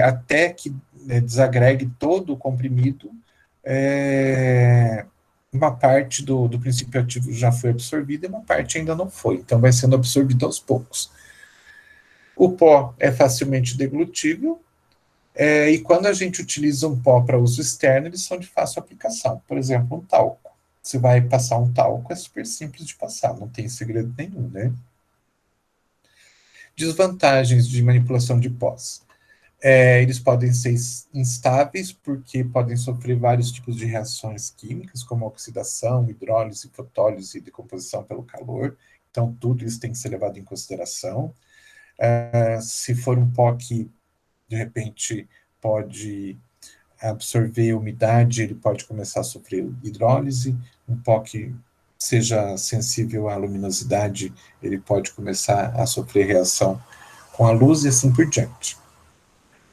até que desagregue todo o comprimido, uma parte do princípio ativo já foi absorvida e uma parte ainda não foi, então vai sendo absorvido aos poucos. O pó é facilmente deglutível, e quando a gente utiliza um pó para uso externo, eles são de fácil aplicação. Por exemplo, um talco. Você vai passar um talco, é super simples de passar, não tem segredo nenhum, né? Desvantagens de manipulação de pós. Eles podem ser instáveis, porque podem sofrer vários tipos de reações químicas, como oxidação, hidrólise, fotólise e decomposição pelo calor. Então, tudo isso tem que ser levado em consideração. Se for um pó que, de repente, pode absorver umidade, ele pode começar a sofrer hidrólise. Um pó que seja sensível à luminosidade, ele pode começar a sofrer reação com a luz e assim por diante.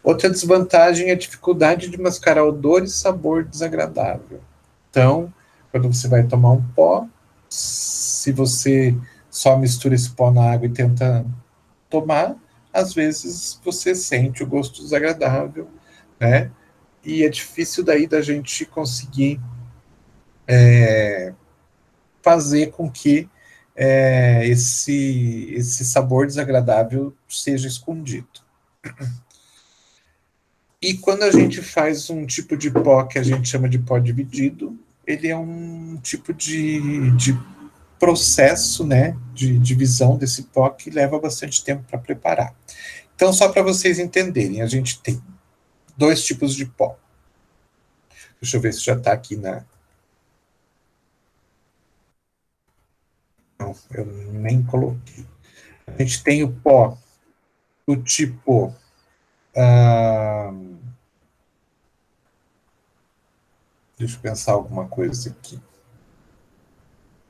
Outra desvantagem é a dificuldade de mascarar odor e sabor desagradável. Então, quando você vai tomar um pó, se você só mistura esse pó na água e tenta tomar, às vezes você sente o gosto desagradável, né? E é difícil daí da gente conseguir fazer com que esse sabor desagradável seja escondido. E quando a gente faz um tipo de pó que a gente chama de pó dividido, ele é um tipo de processo, né, de divisão desse pó que leva bastante tempo para preparar. Então, só para vocês entenderem, a gente tem 2 tipos de pó. Deixa eu ver se já está aqui na... Não, eu nem coloquei. A gente tem o pó do tipo... deixa eu pensar alguma coisa aqui.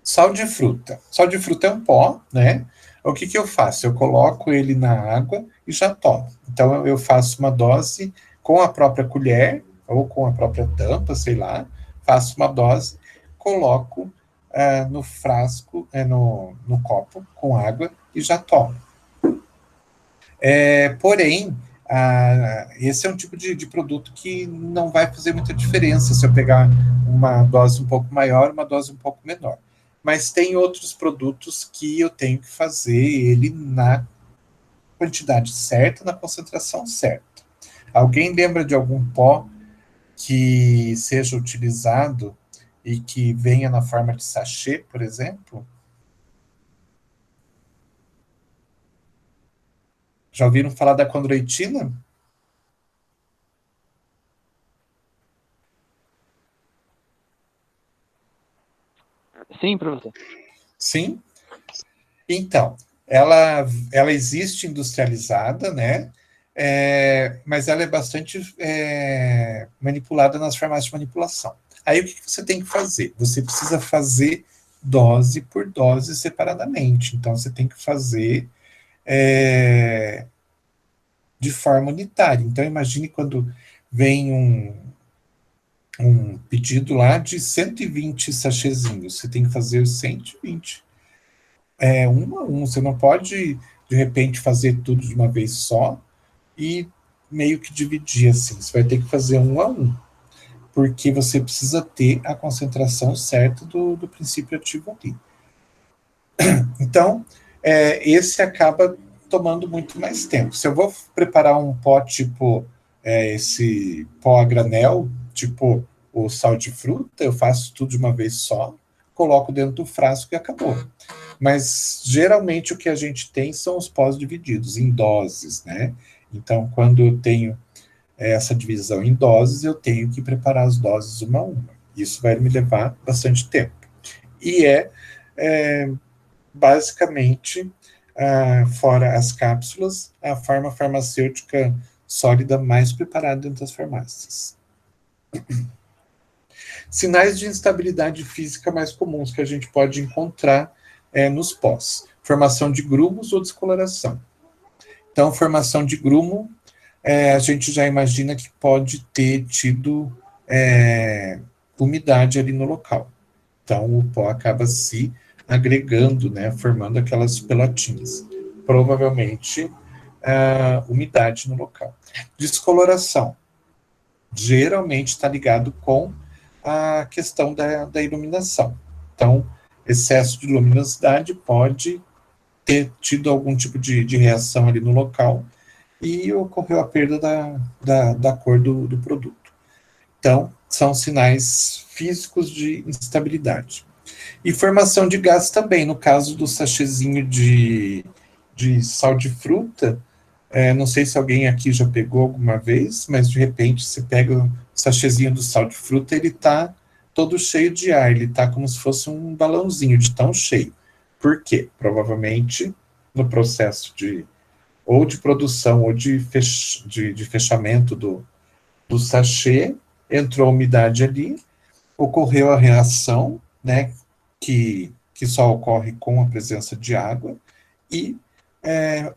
Sal de fruta. Sal de fruta é um pó, né? O que eu faço? Eu coloco ele na água e já tomo. Então, eu faço uma dose com a própria colher, ou com a própria tampa, sei lá, faço uma dose, coloco no frasco, no copo, com água, e já tomo. Porém, esse é um tipo de produto que não vai fazer muita diferença se eu pegar uma dose um pouco maior, uma dose um pouco menor. Mas tem outros produtos que eu tenho que fazer ele na quantidade certa, na concentração certa. Alguém lembra de algum pó que seja utilizado e que venha na forma de sachê, por exemplo? Já ouviram falar da condroitina? Sim, professor. Sim. Então, ela existe industrializada, né? Mas ela é bastante manipulada nas farmácias de manipulação. Aí o que você tem que fazer? Você precisa fazer dose por dose separadamente. Então, você tem que fazer de forma unitária. Então, imagine quando vem um pedido lá de 120 sachêzinhos, você tem que fazer 120. Um a um, você não pode, de repente, fazer tudo de uma vez só e meio que dividir assim, você vai ter que fazer um a um, porque você precisa ter a concentração certa do princípio ativo ali. Então, esse acaba tomando muito mais tempo. Se eu vou preparar um pó tipo esse pó a granel, tipo o sal de fruta, eu faço tudo de uma vez só, coloco dentro do frasco e acabou. Mas geralmente o que a gente tem são os pós divididos em doses, né? Então, quando eu tenho essa divisão em doses, eu tenho que preparar as doses uma a uma. Isso vai me levar bastante tempo. E basicamente, fora as cápsulas, a forma farmacêutica sólida mais preparada dentro das farmácias. Sinais de instabilidade física mais comuns que a gente pode encontrar nos pós. Formação de grumos ou descoloração. Então, formação de grumo, a gente já imagina que pode ter tido umidade ali no local. Então, o pó acaba se agregando, né, formando aquelas pelotinhas. Provavelmente, umidade no local. Descoloração. Geralmente está ligado com a questão da iluminação. Então, excesso de luminosidade pode ter tido algum tipo de reação ali no local e ocorreu a perda da cor do produto. Então, são sinais físicos de instabilidade. E formação de gás também, no caso do sachêzinho de sal de fruta, não sei se alguém aqui já pegou alguma vez, mas de repente você pega o sachêzinho do sal de fruta, ele está todo cheio de ar, ele está como se fosse um balãozinho de tão cheio. Por quê? Provavelmente no processo ou de produção ou de fechamento do sachê, entrou a umidade ali, ocorreu a reação, né, que só ocorre com a presença de água, e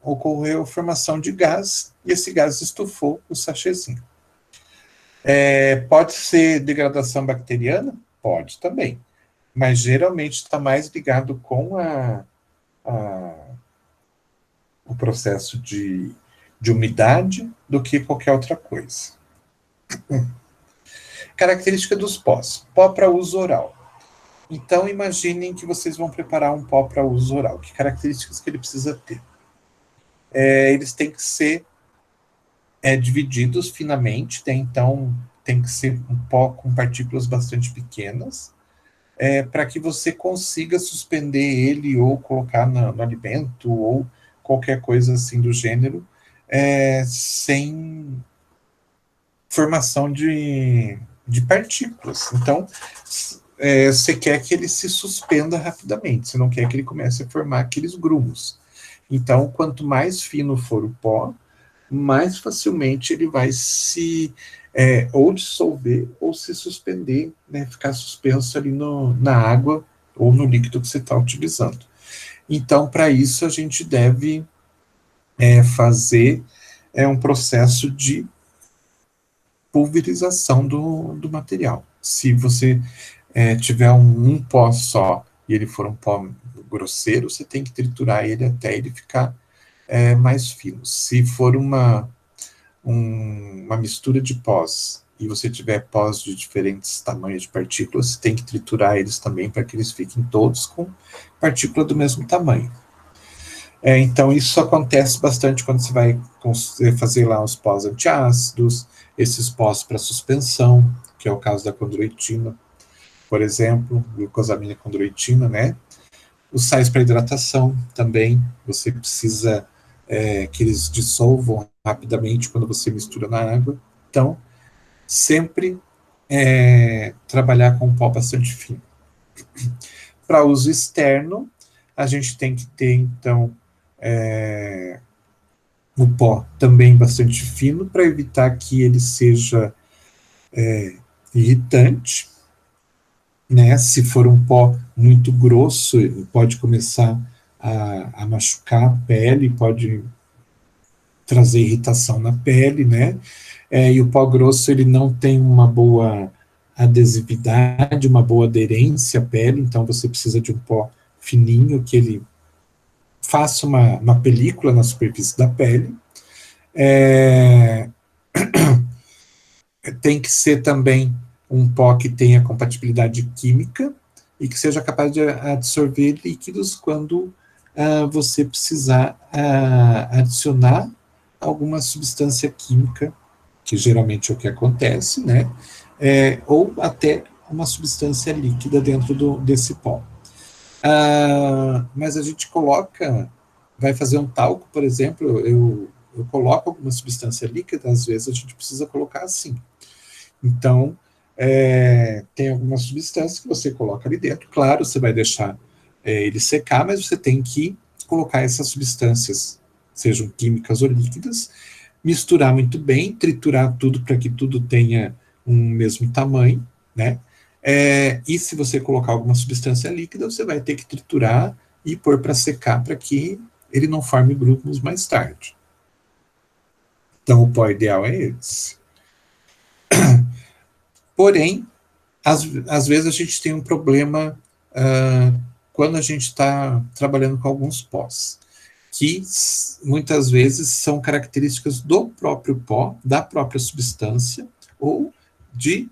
ocorreu a formação de gás, e esse gás estufou o sachêzinho. Pode ser degradação bacteriana? Pode também, mas geralmente está mais ligado com o processo de umidade do que qualquer outra coisa. Característica dos pós. Pó para uso oral. Então, imaginem que vocês vão preparar um pó para uso oral. Que características que ele precisa ter? Eles têm que ser divididos finamente, né? Então tem que ser um pó com partículas bastante pequenas, para que você consiga suspender ele ou colocar no alimento ou qualquer coisa assim do gênero, sem formação de partículas. Então, você quer que ele se suspenda rapidamente, você não quer que ele comece a formar aqueles grumos. Então, quanto mais fino for o pó, mais facilmente ele vai se ou dissolver ou se suspender, né, ficar suspenso ali na água ou no líquido que você está utilizando. Então, para isso, a gente deve fazer um processo de pulverização do material. Se você tiver um pó só e ele for um pó grosseiro, você tem que triturar ele até ele ficar mais fino. Se for uma mistura de pós e você tiver pós de diferentes tamanhos de partículas, você tem que triturar eles também para que eles fiquem todos com partícula do mesmo tamanho. Então, isso acontece bastante quando você vai fazer lá os pós antiácidos, esses pós para suspensão, que é o caso da condroitina, por exemplo, glucosamina condroitina, né? Os sais para hidratação também, você precisa que eles dissolvam rapidamente quando você mistura na água. Então, sempre trabalhar com um pó bastante fino. Para uso externo, a gente tem que ter, então, o pó também bastante fino, para evitar que ele seja irritante, né? Se for um pó muito grosso, ele pode começar a machucar a pele, pode trazer irritação na pele, né? E o pó grosso, ele não tem uma boa adesividade, uma boa aderência à pele, então você precisa de um pó fininho, que ele faça uma película na superfície da pele. Tem que ser também um pó que tenha compatibilidade química e que seja capaz de absorver líquidos quando você precisar adicionar alguma substância química, que geralmente é o que acontece, né? Ou até uma substância líquida dentro desse pó. Mas a gente vai fazer um talco, por exemplo, eu coloco alguma substância líquida, às vezes a gente precisa colocar assim. Então, tem algumas substâncias que você coloca ali dentro, claro, você vai deixar ele secar, mas você tem que colocar essas substâncias, sejam químicas ou líquidas, misturar muito bem, triturar tudo para que tudo tenha um mesmo tamanho, né? E se você colocar alguma substância líquida, você vai ter que triturar e pôr para secar para que ele não forme grumos mais tarde. Então, o pó ideal é esse. Porém, às vezes a gente tem um problema quando a gente está trabalhando com alguns pós, que muitas vezes são características do próprio pó, da própria substância, ou de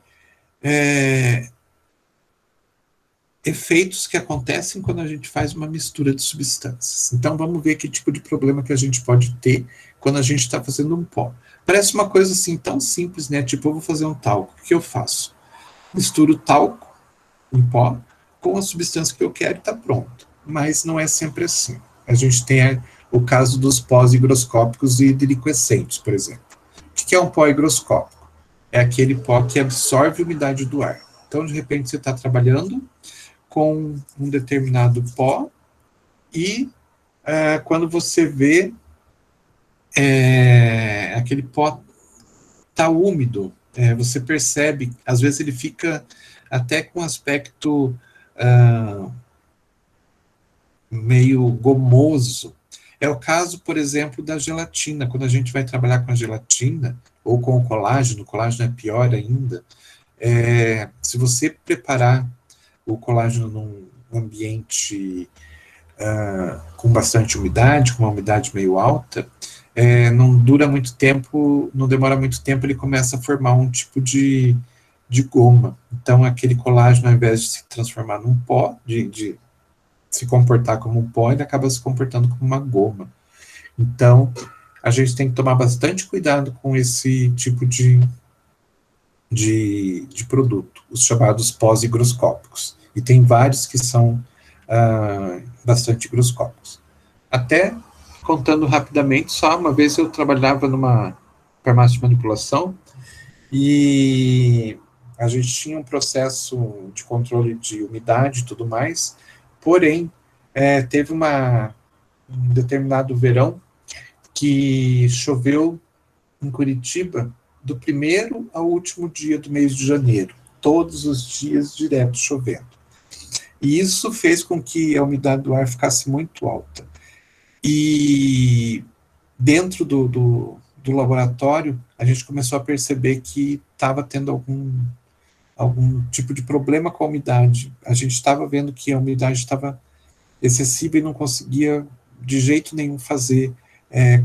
efeitos que acontecem quando a gente faz uma mistura de substâncias. Então, vamos ver que tipo de problema que a gente pode ter quando a gente está fazendo um pó. Parece uma coisa assim tão simples, né? Tipo, eu vou fazer um talco. O que eu faço? Misturo o talco em pó com a substância que eu quero e está pronto. Mas não é sempre assim. A gente tem o caso dos pós higroscópicos e deliquescentes, por exemplo. O que é um pó higroscópico? É aquele pó que absorve a umidade do ar. Então, de repente, você está trabalhando com um determinado pó e quando você vê aquele pó está úmido, você percebe, às vezes ele fica até com aspecto meio gomoso. É o caso, por exemplo, da gelatina. Quando a gente vai trabalhar com a gelatina ou com o colágeno é pior ainda. Se você preparar o colágeno num ambiente com bastante umidade, com uma umidade meio alta, não dura muito tempo, não demora muito tempo, ele começa a formar um tipo de goma. Então, aquele colágeno, ao invés de se transformar num pó, de se comportar como um pó, ele acaba se comportando como uma goma. Então, a gente tem que tomar bastante cuidado com esse tipo de produto, os chamados pós higroscópicos. E tem vários que são bastante higroscópicos. Até contando rapidamente, só uma vez eu trabalhava numa farmácia de manipulação e a gente tinha um processo de controle de umidade e tudo mais, porém, teve um determinado verão que choveu em Curitiba do primeiro ao último dia do mês de janeiro, todos os dias direto chovendo. E isso fez com que a umidade do ar ficasse muito alta. E dentro do laboratório, a gente começou a perceber que estava tendo algum tipo de problema com a umidade. A gente estava vendo que a umidade estava excessiva e não conseguia de jeito nenhum fazer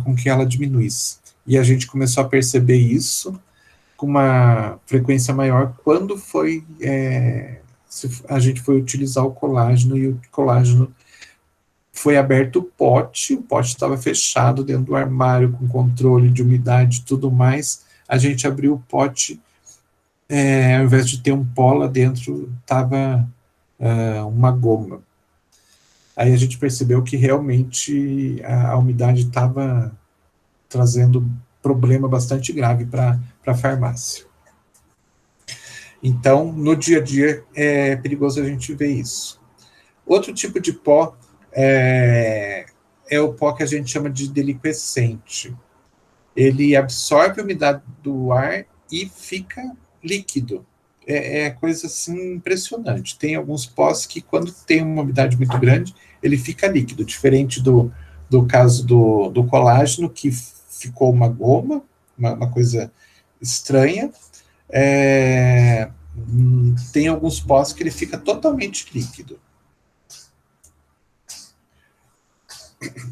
com que ela diminuísse. E a gente começou a perceber isso com uma frequência maior quando a gente foi utilizar o colágeno, e o colágeno foi aberto o pote estava fechado dentro do armário, com controle de umidade e tudo mais. A gente abriu o pote, ao invés de ter um pó lá dentro, estava uma goma. Aí a gente percebeu que realmente a umidade estava trazendo problema bastante grave para a farmácia. Então, no dia a dia, é perigoso a gente ver isso. Outro tipo de pó é o pó que a gente chama de deliquescente. Ele absorve a umidade do ar e fica líquido. É coisa assim impressionante. Tem alguns pós que, quando tem uma umidade muito grande, ele fica líquido, diferente do caso do colágeno, que ficou uma goma, uma coisa estranha. Tem alguns pós que ele fica totalmente líquido.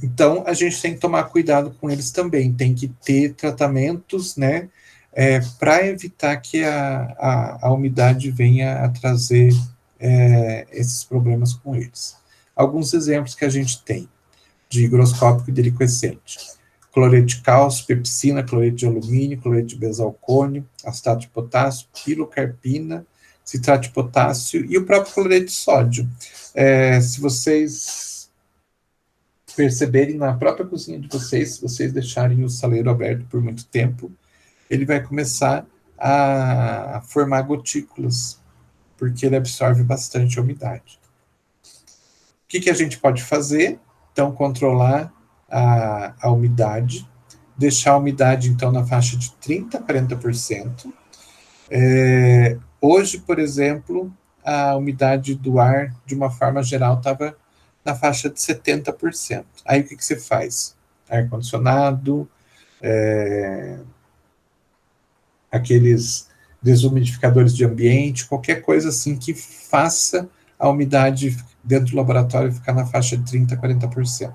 Então, a gente tem que tomar cuidado com eles também, tem que ter tratamentos, né, para evitar que a umidade venha a trazer esses problemas com eles. Alguns exemplos que a gente tem de higroscópico e deliquescente: cloreto de cálcio, pepsina, cloreto de alumínio, cloreto de besalcônio, acetato de potássio, pilocarpina, citrato de potássio e o próprio cloreto de sódio. Se vocês perceberem na própria cozinha de vocês, se vocês deixarem o saleiro aberto por muito tempo, ele vai começar a formar gotículas, porque ele absorve bastante a umidade. O que a gente pode fazer? Então, controlar a umidade, deixar a umidade, então, na faixa de 30% a 40%. Hoje, por exemplo, a umidade do ar, de uma forma geral, estava na faixa de 70%. Aí o que você faz? Ar-condicionado, aqueles desumidificadores de ambiente, qualquer coisa assim que faça a umidade dentro do laboratório ficar na faixa de 30% a 40%.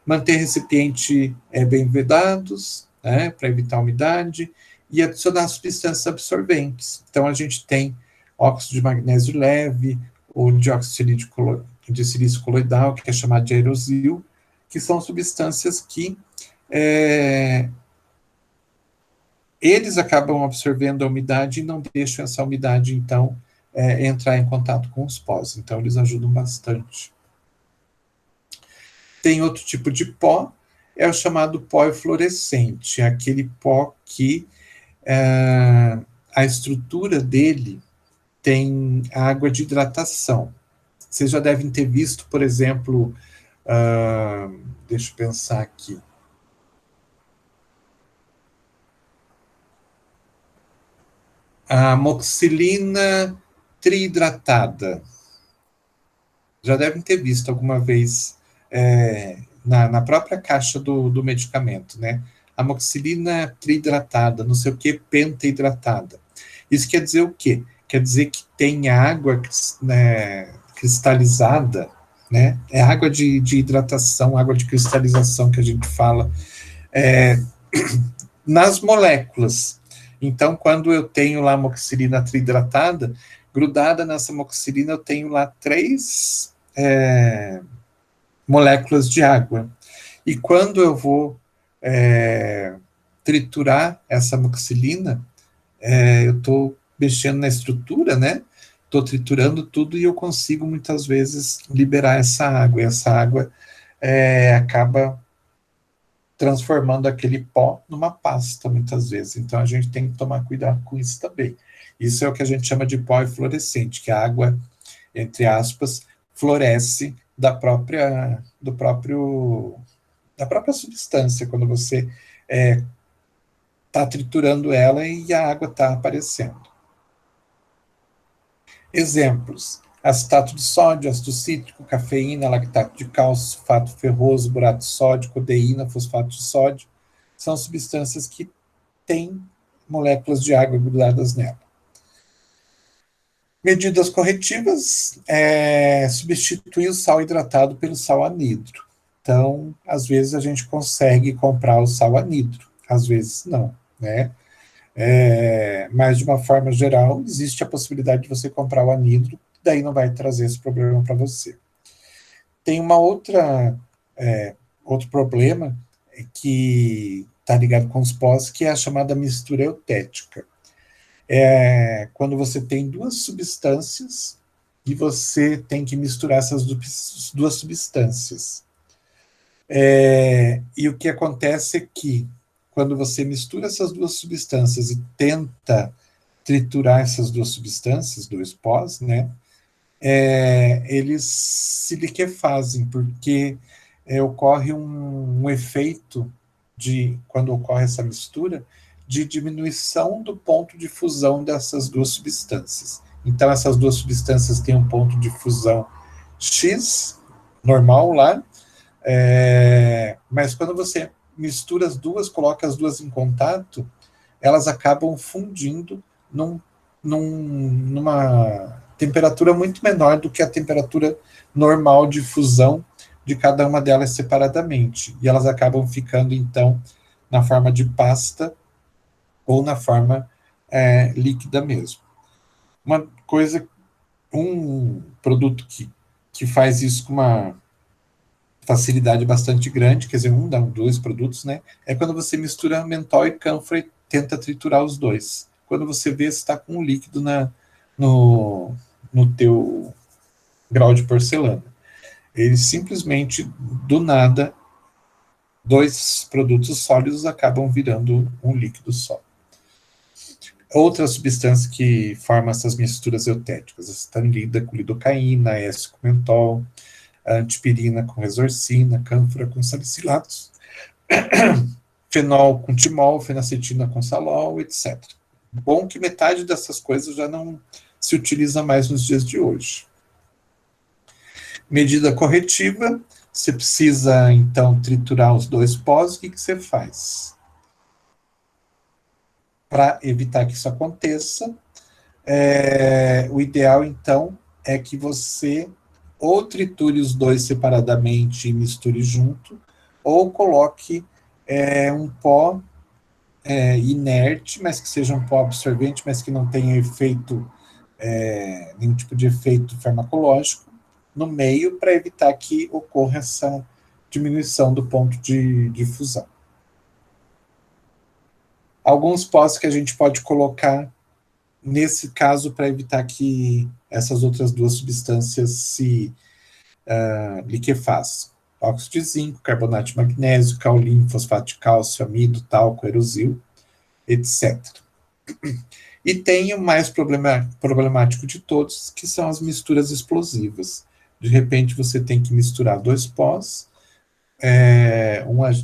Manter recipiente bem vedados, né, para evitar umidade, e adicionar substâncias absorventes. Então, a gente tem óxido de magnésio leve, ou dióxido de silício coloidal, que é chamado de aerosil, que são substâncias que eles acabam absorvendo a umidade e não deixam essa umidade, então, entrar em contato com os pós. Então, eles ajudam bastante. Tem outro tipo de pó, é o chamado pó eflorescente, é aquele pó que a estrutura dele tem água de hidratação. Vocês já devem ter visto, por exemplo, deixa eu pensar aqui. A amoxicilina trihidratada. Já devem ter visto alguma vez na própria caixa do medicamento, né? Amoxicilina trihidratada, não sei o que, pentahidratada. Isso quer dizer o quê? Quer dizer que tem água, né, cristalizada, né? É água de hidratação, água de cristalização que a gente fala, nas moléculas. Então, quando eu tenho lá amoxicilina trihidratada, grudada nessa amoxicilina, eu tenho lá 3 moléculas de água. E quando eu vou triturar essa amoxicilina, eu estou mexendo na estrutura, né? Estou triturando tudo e eu consigo, muitas vezes, liberar essa água. E essa água acaba transformando aquele pó numa pasta, muitas vezes. Então, a gente tem que tomar cuidado com isso também. Isso é o que a gente chama de pó eflorescente, que a água, entre aspas, floresce da própria substância, quando você está triturando ela e a água está aparecendo. Exemplos: acetato de sódio, ácido cítrico, cafeína, lactato de cálcio, sulfato ferroso, borato de sódio, codeína, fosfato de sódio, são substâncias que têm moléculas de água grudadas nela. Medidas corretivas substituir o sal hidratado pelo sal anidro. Então, às vezes a gente consegue comprar o sal anidro, às vezes não, né? Mas, de uma forma geral, existe a possibilidade de você comprar o anidro, daí não vai trazer esse problema para você. Tem uma outro problema que está ligado com os pós, que é a chamada mistura eutética. Quando você tem 2 substâncias e você tem que misturar essas 2 substâncias. E o que acontece é que, quando você mistura essas 2 substâncias e tenta triturar essas 2 substâncias, 2 pós, né, eles se liquefazem, porque ocorre um efeito quando ocorre essa mistura, de diminuição do ponto de fusão dessas 2 substâncias. Então, essas 2 substâncias têm um ponto de fusão X, normal lá, mas quando você mistura as 2, coloca as 2 em contato, elas acabam fundindo numa temperatura muito menor do que a temperatura normal de fusão de cada uma delas separadamente. E elas acabam ficando, então, na forma de pasta ou na forma líquida mesmo. Um produto que faz isso com uma facilidade bastante grande, quer dizer, 2 produtos, né? É quando você mistura mentol e cânfora e tenta triturar os 2. Quando você vê, você está com um líquido no teu grau de porcelana. Eles simplesmente, do nada, 2 produtos sólidos acabam virando um líquido só. Outra substância que forma essas misturas eutéticas: acetanilida com lidocaína, S com mentol, a antipirina com resorcina, cânfora com salicilatos, fenol com timol, fenacetina com salol, etc. Bom que metade dessas coisas já não se utiliza mais nos dias de hoje. Medida corretiva: você precisa, então, triturar os 2 pós. O que você faz? Para evitar que isso aconteça, o ideal, então, é que você ou triture os dois separadamente e misture junto, ou coloque um pó inerte, mas que seja um pó absorvente, mas que não tenha efeito, nenhum tipo de efeito farmacológico, no meio, para evitar que ocorra essa diminuição do ponto de fusão. Alguns pós que a gente pode colocar nesse caso para evitar que essas outras duas substâncias se liquefaçam. Óxido de zinco, carbonato de magnésio, caolino, fosfato de cálcio, amido, talco, aerosil, etc. E tem o mais problemático de todos, que são as misturas explosivas. De repente você tem que misturar dois pós,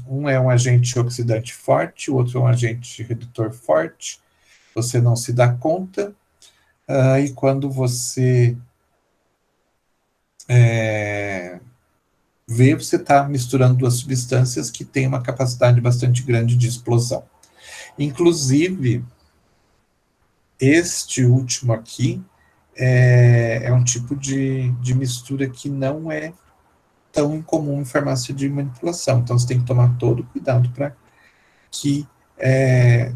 um é um agente oxidante forte, o outro é um agente redutor forte, você não se dá conta, e quando você vê, você está misturando duas substâncias que têm uma capacidade bastante grande de explosão. Inclusive, este último aqui é um tipo de mistura que não é tão incomum em farmácia de manipulação. Então, você tem que tomar todo cuidado para que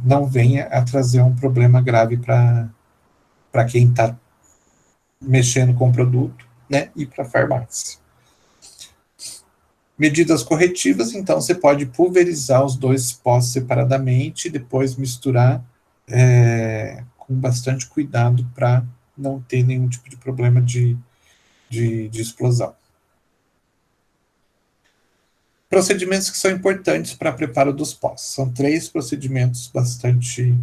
não venha a trazer um problema grave para quem está mexendo com o produto, né, e para a farmácia. Medidas corretivas, então, você pode pulverizar os dois pós separadamente e depois misturar com bastante cuidado para não ter nenhum tipo de problema de explosão. Procedimentos que são importantes para preparo dos pós. São 3 procedimentos bastante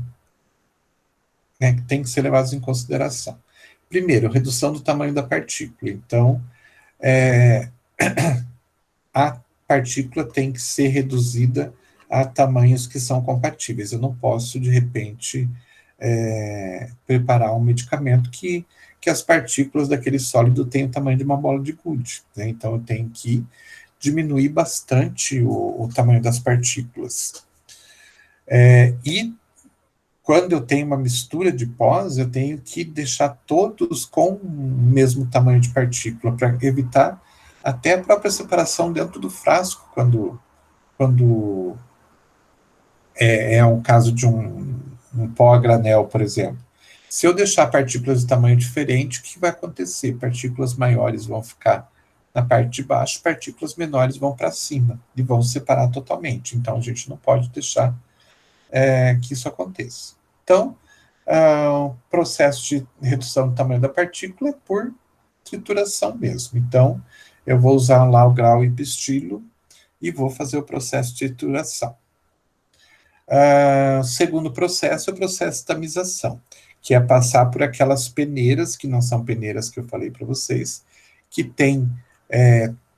que tem que ser levados em consideração. Primeiro, redução do tamanho da partícula. Então, a partícula tem que ser reduzida a tamanhos que são compatíveis. Eu não posso, de repente, preparar um medicamento que as partículas daquele sólido tenham o tamanho de uma bola de gude, né? Então, eu tenho que diminuir bastante o tamanho das partículas. E quando eu tenho uma mistura de pós, eu tenho que deixar todos com o mesmo tamanho de partícula, para evitar até a própria separação dentro do frasco, quando é um caso de um pó a granel, por exemplo. Se eu deixar partículas de tamanho diferente, o que vai acontecer? Partículas maiores vão ficar na parte de baixo, partículas menores vão para cima e vão separar totalmente. Então, a gente não pode deixar que isso aconteça. Então, o processo de redução do tamanho da partícula é por trituração mesmo. Então, eu vou usar lá o grau e pistilo e vou fazer o processo de trituração. Segundo processo é o processo de tamização, que é passar por aquelas peneiras, que não são peneiras que eu falei para vocês, que tem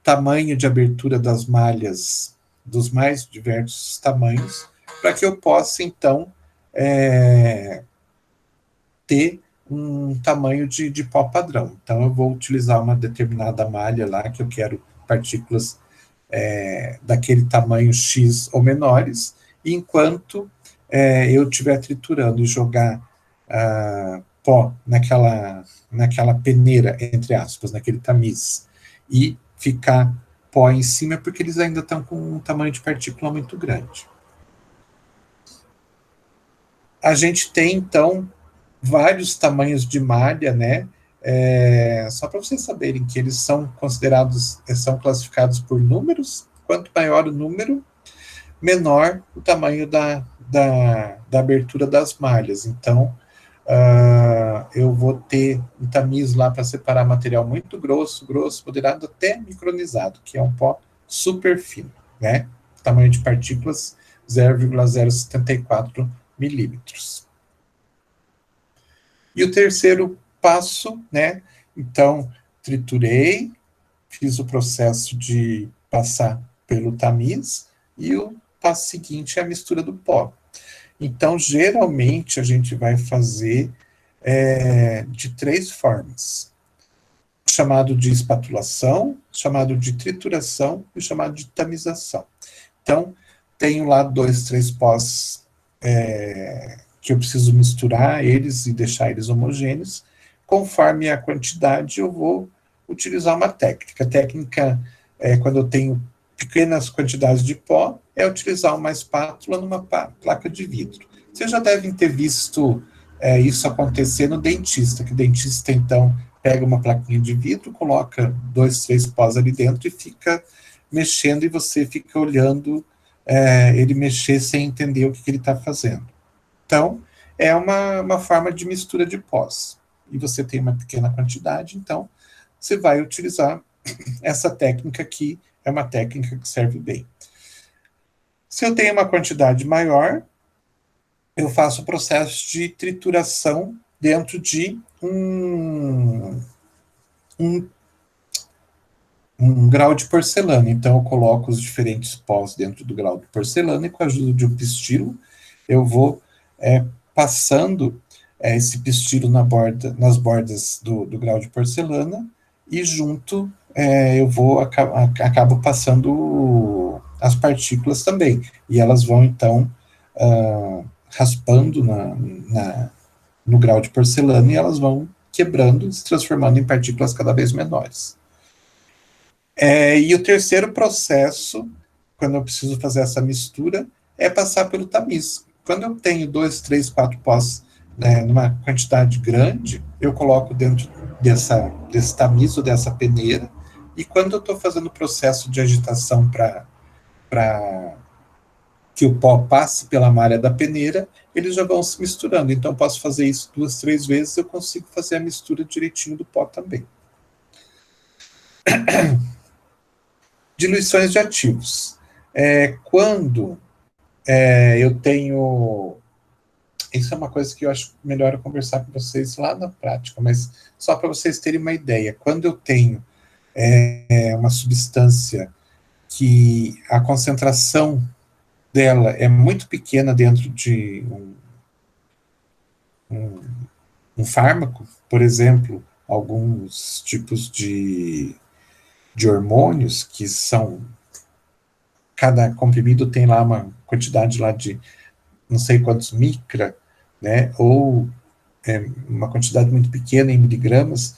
tamanho de abertura das malhas dos mais diversos tamanhos, para que eu possa, então, ter um tamanho de pó padrão. Então, eu vou utilizar uma determinada malha lá, que eu quero partículas daquele tamanho X ou menores, e enquanto eu estiver triturando e jogar pó naquela peneira, entre aspas, naquele tamiz, e ficar pó em cima, porque eles ainda estão com um tamanho de partícula muito grande. A gente tem, então, vários tamanhos de malha, né? Só para vocês saberem que eles são considerados, são classificados por números. Quanto maior o número, menor o tamanho da abertura das malhas. Então, eu vou ter um tamiz lá para separar material muito grosso, moderado, até micronizado, que é um pó super fino, né? Tamanho de partículas 0,074 milímetros. E o terceiro passo, né? Então, triturei, fiz o processo de passar pelo tamiz, e o passo seguinte é a mistura do pó. Então, geralmente, a gente vai fazer de 3 formas. O chamado de espatulação, o chamado de trituração e o chamado de tamização. Então, tenho lá 2, 3 pós que eu preciso misturar eles e deixar eles homogêneos. Conforme a quantidade, eu vou utilizar uma técnica. A técnica, quando eu tenho pequenas quantidades de pó, é utilizar uma espátula numa placa de vidro. Vocês já devem ter visto isso acontecer no dentista, que o dentista, então, pega uma plaquinha de vidro, coloca 2, 3 pós ali dentro e fica mexendo, e você fica olhando ele mexer sem entender o que ele está fazendo. Então, é uma forma de mistura de pós. E você tem uma pequena quantidade, então você vai utilizar essa técnica aqui, é uma técnica que serve bem. Se eu tenho uma quantidade maior, eu faço o processo de trituração dentro de um grau de porcelana. Então, eu coloco os diferentes pós dentro do grau de porcelana e, com a ajuda de um pistilo, eu vou passando esse pistilo nas bordas do grau de porcelana, e junto eu acabo passando as partículas também. E elas vão, então, raspando no grau de porcelana, e elas vão quebrando, se transformando em partículas cada vez menores. E o terceiro processo, quando eu preciso fazer essa mistura, é passar pelo tamiz. Quando eu tenho 2, 3, 4 pós numa quantidade grande, eu coloco dentro desse tamiz ou dessa peneira, e quando eu estou fazendo o processo de agitação para que o pó passe pela malha da peneira, eles já vão se misturando. Então, eu posso fazer isso 2, 3 vezes, eu consigo fazer a mistura direitinho do pó também. Diluições de ativos. Quando eu tenho... Isso é uma coisa que eu acho melhor eu conversar com vocês lá na prática, mas só para vocês terem uma ideia. Quando eu tenho uma substância que a concentração dela é muito pequena dentro de um fármaco, por exemplo, alguns tipos de hormônios, que são... Cada comprimido tem lá uma quantidade lá de não sei quantos micra, né, ou uma quantidade muito pequena em miligramas,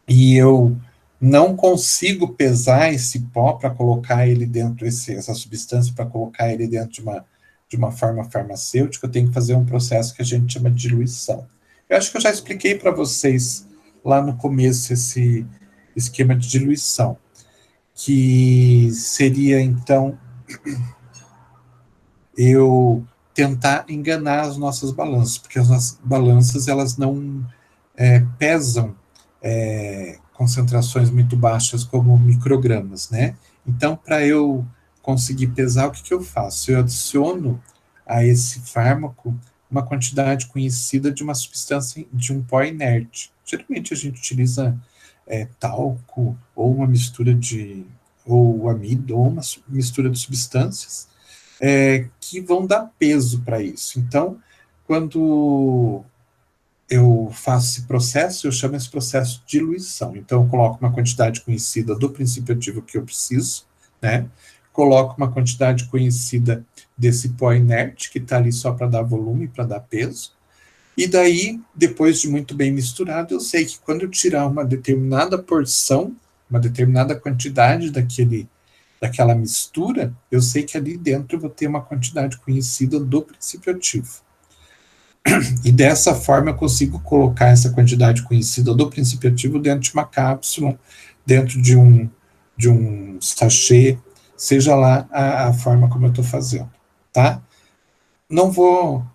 e eu não consigo pesar esse pó para colocar ele dentro, essa substância, para colocar ele dentro de uma forma farmacêutica, eu tenho que fazer um processo que a gente chama de diluição. Eu acho que eu já expliquei para vocês lá no começo esse esquema de diluição, que seria, então, eu tentar enganar as nossas balanças, porque as nossas balanças, elas não pesam concentrações muito baixas como microgramas, né? Então, para eu conseguir pesar, o que eu faço? Eu adiciono a esse fármaco uma quantidade conhecida de uma substância, de um pó inerte. Geralmente a gente utiliza talco, ou uma mistura ou amido, ou uma mistura de substâncias que vão dar peso para isso. Então, quando eu faço esse processo, eu chamo esse processo de diluição. Então, eu coloco uma quantidade conhecida do princípio ativo que eu preciso, né? Coloco uma quantidade conhecida desse pó inerte, que está ali só para dar volume, para dar peso, e daí, depois de muito bem misturado, eu sei que quando eu tirar uma determinada porção, uma determinada quantidade daquela mistura, eu sei que ali dentro eu vou ter uma quantidade conhecida do princípio ativo. E dessa forma eu consigo colocar essa quantidade conhecida do princípio ativo dentro de uma cápsula, dentro de um sachê, seja lá a forma como eu estou fazendo, tá? Não vou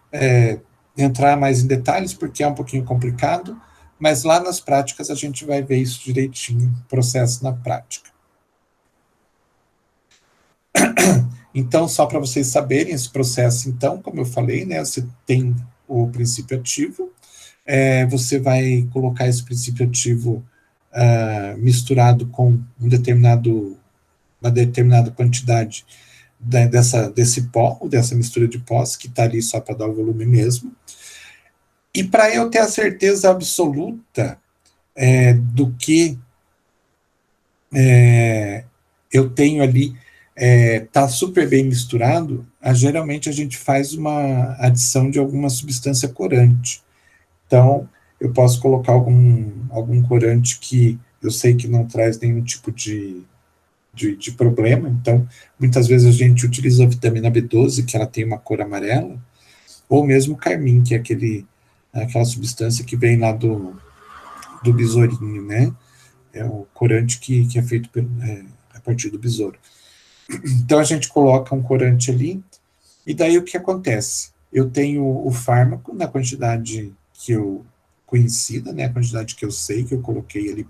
entrar mais em detalhes, porque é um pouquinho complicado, mas lá nas práticas a gente vai ver isso direitinho, processo na prática. Então, só para vocês saberem, esse processo, então, como eu falei, né, você tem o princípio ativo, você vai colocar esse princípio ativo misturado com uma determinada quantidade desse pó, ou dessa mistura de pós, que está ali só para dar o volume mesmo. E para eu ter a certeza absoluta do que eu tenho ali, tá super bem misturado, geralmente a gente faz uma adição de alguma substância corante. Então, eu posso colocar algum corante que eu sei que não traz nenhum tipo de problema. Então, muitas vezes a gente utiliza a vitamina B12, que ela tem uma cor amarela, ou mesmo o carmim, que é aquela substância que vem lá do besourinho, né? É o corante que é feito a partir do besouro. Então, a gente coloca um corante ali, e daí o que acontece? Eu tenho o fármaco na quantidade que eu conhecida, né? A quantidade que eu sei, que eu coloquei ali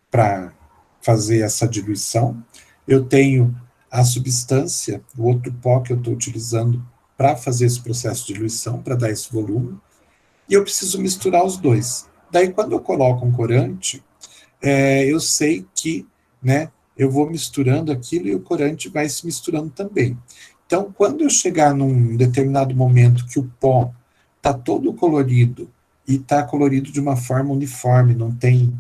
para fazer essa diluição. Eu tenho a substância, o outro pó que eu estou utilizando para fazer esse processo de diluição, para dar esse volume, e eu preciso misturar os dois. Daí, quando eu coloco um corante, eu sei que, né, eu vou misturando aquilo e o corante vai se misturando também. Então, quando eu chegar num determinado momento que o pó está todo colorido e está colorido de uma forma uniforme, não tem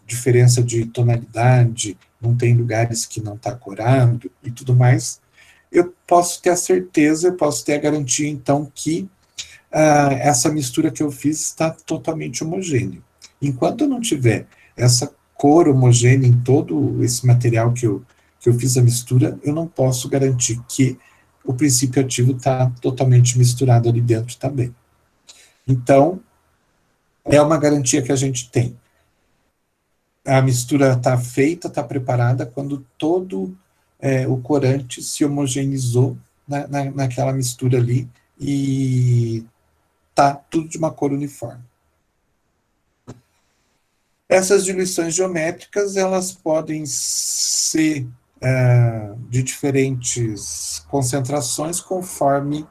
diferença de tonalidade, não tem lugares que não está corado e tudo mais, eu posso ter a certeza, eu posso ter a garantia, então, que essa mistura que eu fiz está totalmente homogênea. Enquanto eu não tiver essa cor homogênea em todo esse material que eu fiz a mistura, eu não posso garantir que o princípio ativo está totalmente misturado ali dentro também. Então, é uma garantia que a gente tem. A mistura está feita, está preparada, quando todo o corante se homogeneizou naquela mistura ali e está tudo de uma cor uniforme. Essas diluições geométricas, elas podem ser de diferentes concentrações conforme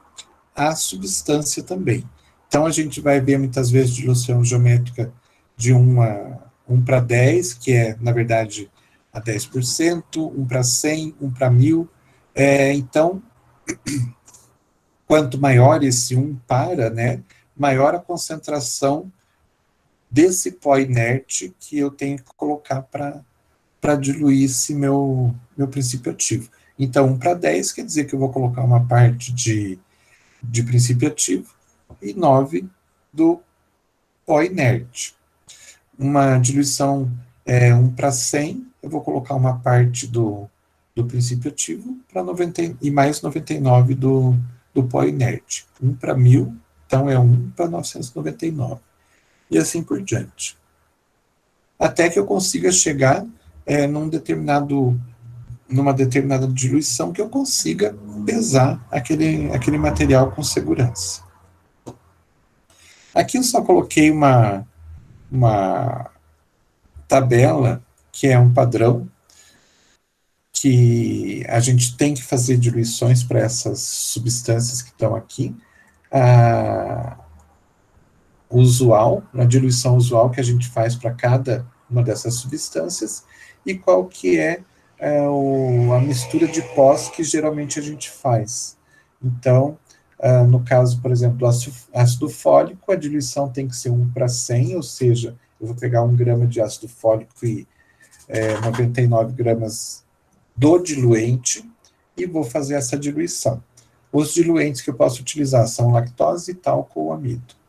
a substância também. Então, a gente vai ver muitas vezes diluição geométrica de 1 para 10, que é, na verdade, a 10%, 1 para 100, 1 para 1000. Então, quanto maior esse 1 para, né, maior a concentração desse pó inerte que eu tenho que colocar para diluir esse meu princípio ativo. Então, 1 para 10 quer dizer que eu vou colocar uma parte de princípio ativo e 9 do pó inerte. Uma diluição 1 para 100, eu vou colocar uma parte do princípio ativo e mais 99 do pó inerte. 1 para 1000, então é 1 para 999. E assim por diante. Até que eu consiga chegar numa determinada diluição que eu consiga pesar aquele material com segurança. Aqui eu só coloquei uma tabela, que é um padrão, que a gente tem que fazer diluições para essas substâncias que estão aqui. Usual, na diluição usual que a gente faz para cada uma dessas substâncias, e qual que é a mistura de pós que geralmente a gente faz. Então, no caso, por exemplo, do ácido fólico, a diluição tem que ser 1 para 100, ou seja, eu vou pegar 1 grama de ácido fólico e 99 gramas do diluente e vou fazer essa diluição. Os diluentes que eu posso utilizar são lactose, talco ou amido.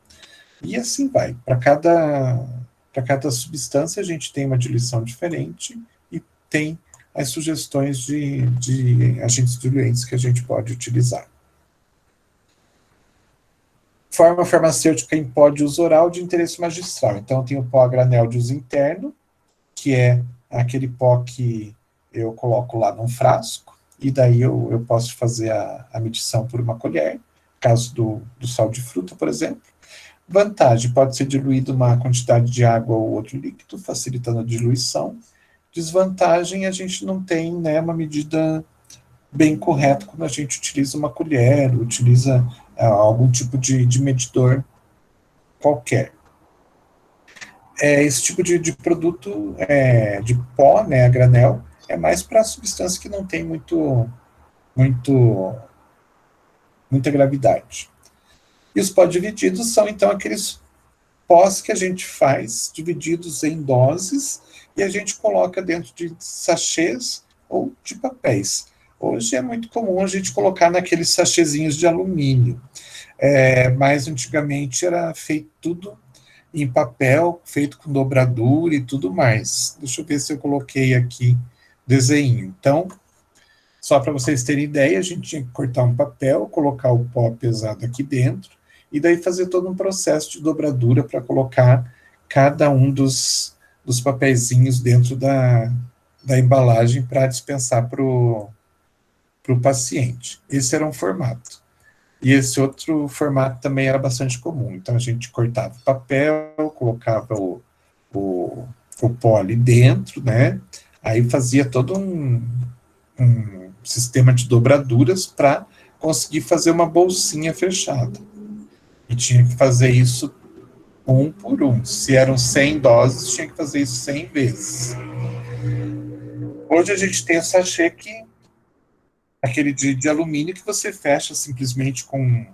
E assim vai. Para cada substância, a gente tem uma diluição diferente e tem as sugestões de agentes diluentes que a gente pode utilizar. Forma farmacêutica em pó de uso oral de interesse magistral. Então, tem o pó a granel de uso interno, que é aquele pó que eu coloco lá num frasco, e daí eu posso fazer a medição por uma colher, caso do sal de fruta, por exemplo. Vantagem, pode ser diluído uma quantidade de água ou outro líquido, facilitando a diluição. Desvantagem, a gente não tem, né, uma medida bem correta quando a gente utiliza uma colher, utiliza algum tipo de medidor qualquer. Esse tipo de produto, de pó, né, a granel, é mais para substância que não tem muita gravidade. E os pó divididos são, então, aqueles pós que a gente faz, divididos em doses, e a gente coloca dentro de sachês ou de papéis. Hoje é muito comum a gente colocar naqueles sachêzinhos de alumínio, mas antigamente era feito tudo em papel, feito com dobradura e tudo mais. Deixa eu ver se eu coloquei aqui desenho. Então, só para vocês terem ideia, a gente tinha que cortar um papel, colocar o pó pesado aqui dentro, e daí fazer todo um processo de dobradura para colocar cada um dos papeizinhos dentro da embalagem para dispensar para o paciente. Esse era um formato. E esse outro formato também era bastante comum. Então, a gente cortava o papel, colocava o pó ali dentro, né? Aí fazia todo um sistema de dobraduras para conseguir fazer uma bolsinha fechada. E tinha que fazer isso um por um. Se eram 100 doses, tinha que fazer isso 100 vezes. Hoje a gente tem o sachê que aquele de alumínio que você fecha simplesmente com...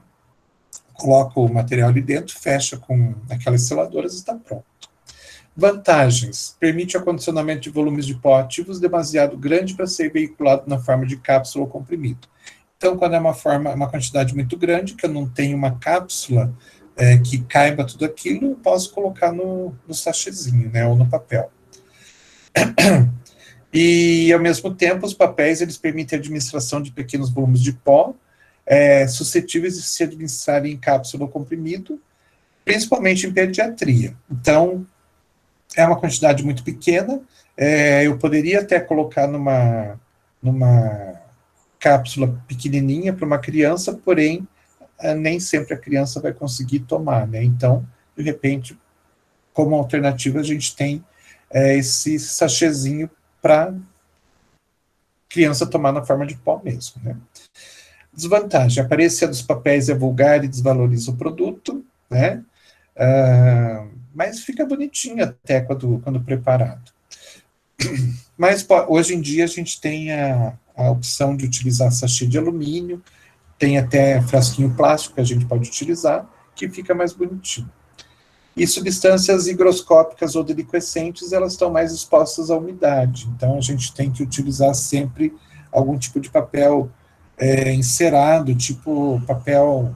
coloca o material ali dentro, fecha com aquelas seladoras e está pronto. Vantagens. Permite o acondicionamento de volumes de pó ativos demasiado grande para ser veiculado na forma de cápsula ou comprimido. Então, quando é uma quantidade muito grande, que eu não tenho uma cápsula que caiba tudo aquilo, eu posso colocar no sachêzinho, né, ou no papel. E, ao mesmo tempo, os papéis eles permitem a administração de pequenos volumes de pó, suscetíveis de se administrarem em cápsula ou comprimido, principalmente em pediatria. Então, é uma quantidade muito pequena, eu poderia até colocar numa cápsula pequenininha para uma criança, porém, nem sempre a criança vai conseguir tomar, né? Então, de repente, como alternativa, a gente tem esse sachêzinho para criança tomar na forma de pó mesmo, né? Desvantagem, a aparência dos papéis é vulgar e desvaloriza o produto, né? Mas fica bonitinho até quando preparado. Mas hoje em dia a gente tem a opção de utilizar sachê de alumínio, tem até frasquinho plástico que a gente pode utilizar, que fica mais bonitinho. E substâncias higroscópicas ou deliquescentes, elas estão mais expostas à umidade, então a gente tem que utilizar sempre algum tipo de papel encerado, tipo papel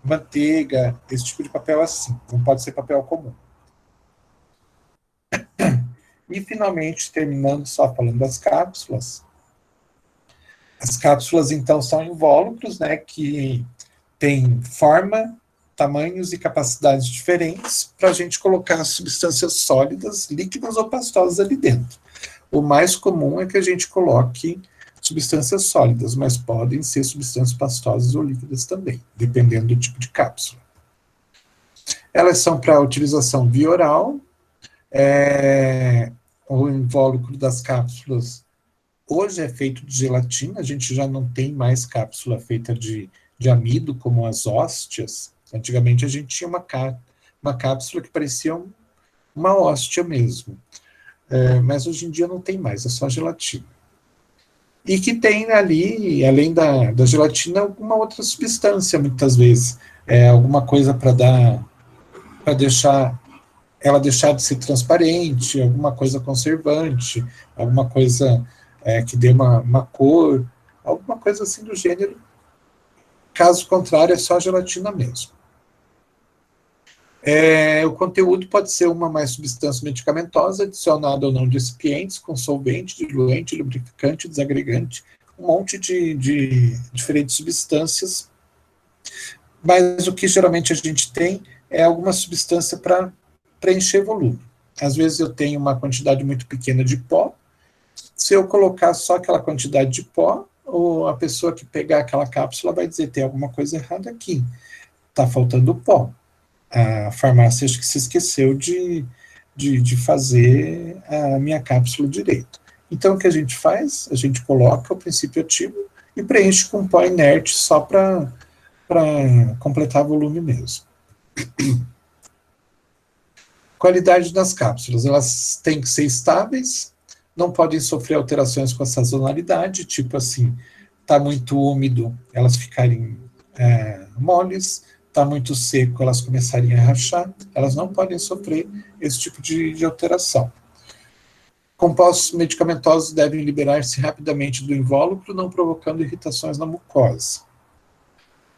manteiga, esse tipo de papel assim, não pode ser papel comum. E, finalmente, terminando só falando das cápsulas. As cápsulas, então, são invólucros, né, que têm forma, tamanhos e capacidades diferentes para a gente colocar substâncias sólidas, líquidas ou pastosas ali dentro. O mais comum é que a gente coloque substâncias sólidas, mas podem ser substâncias pastosas ou líquidas também, dependendo do tipo de cápsula. Elas são para utilização via oral, o invólucro das cápsulas hoje é feito de gelatina, a gente já não tem mais cápsula feita de amido, como as hóstias. Antigamente a gente tinha uma cápsula que parecia uma hóstia mesmo, mas hoje em dia não tem mais, é só gelatina. E que tem ali, além da gelatina, alguma outra substância, muitas vezes, alguma coisa para deixar ela deixar de ser transparente, alguma coisa conservante, alguma coisa que dê uma cor, alguma coisa assim do gênero. Caso contrário, é só gelatina mesmo. O conteúdo pode ser uma mais substância medicamentosa, adicionada ou não de recipientes, com solvente, diluente, lubrificante, desagregante, um monte de diferentes substâncias, mas o que geralmente a gente tem é alguma substância para preencher volume. Às vezes eu tenho uma quantidade muito pequena de pó, se eu colocar só aquela quantidade de pó, ou a pessoa que pegar aquela cápsula vai dizer, tem alguma coisa errada aqui, está faltando pó. A farmácia acho que se esqueceu de fazer a minha cápsula direito. Então o que a gente faz? A gente coloca o princípio ativo e preenche com pó inerte só para completar volume mesmo. Qualidade das cápsulas, elas têm que ser estáveis, não podem sofrer alterações com a sazonalidade, tipo assim, está muito úmido, elas ficarem moles, está muito seco, elas começarem a rachar, elas não podem sofrer esse tipo de alteração. Compostos medicamentosos devem liberar-se rapidamente do invólucro, não provocando irritações na mucosa.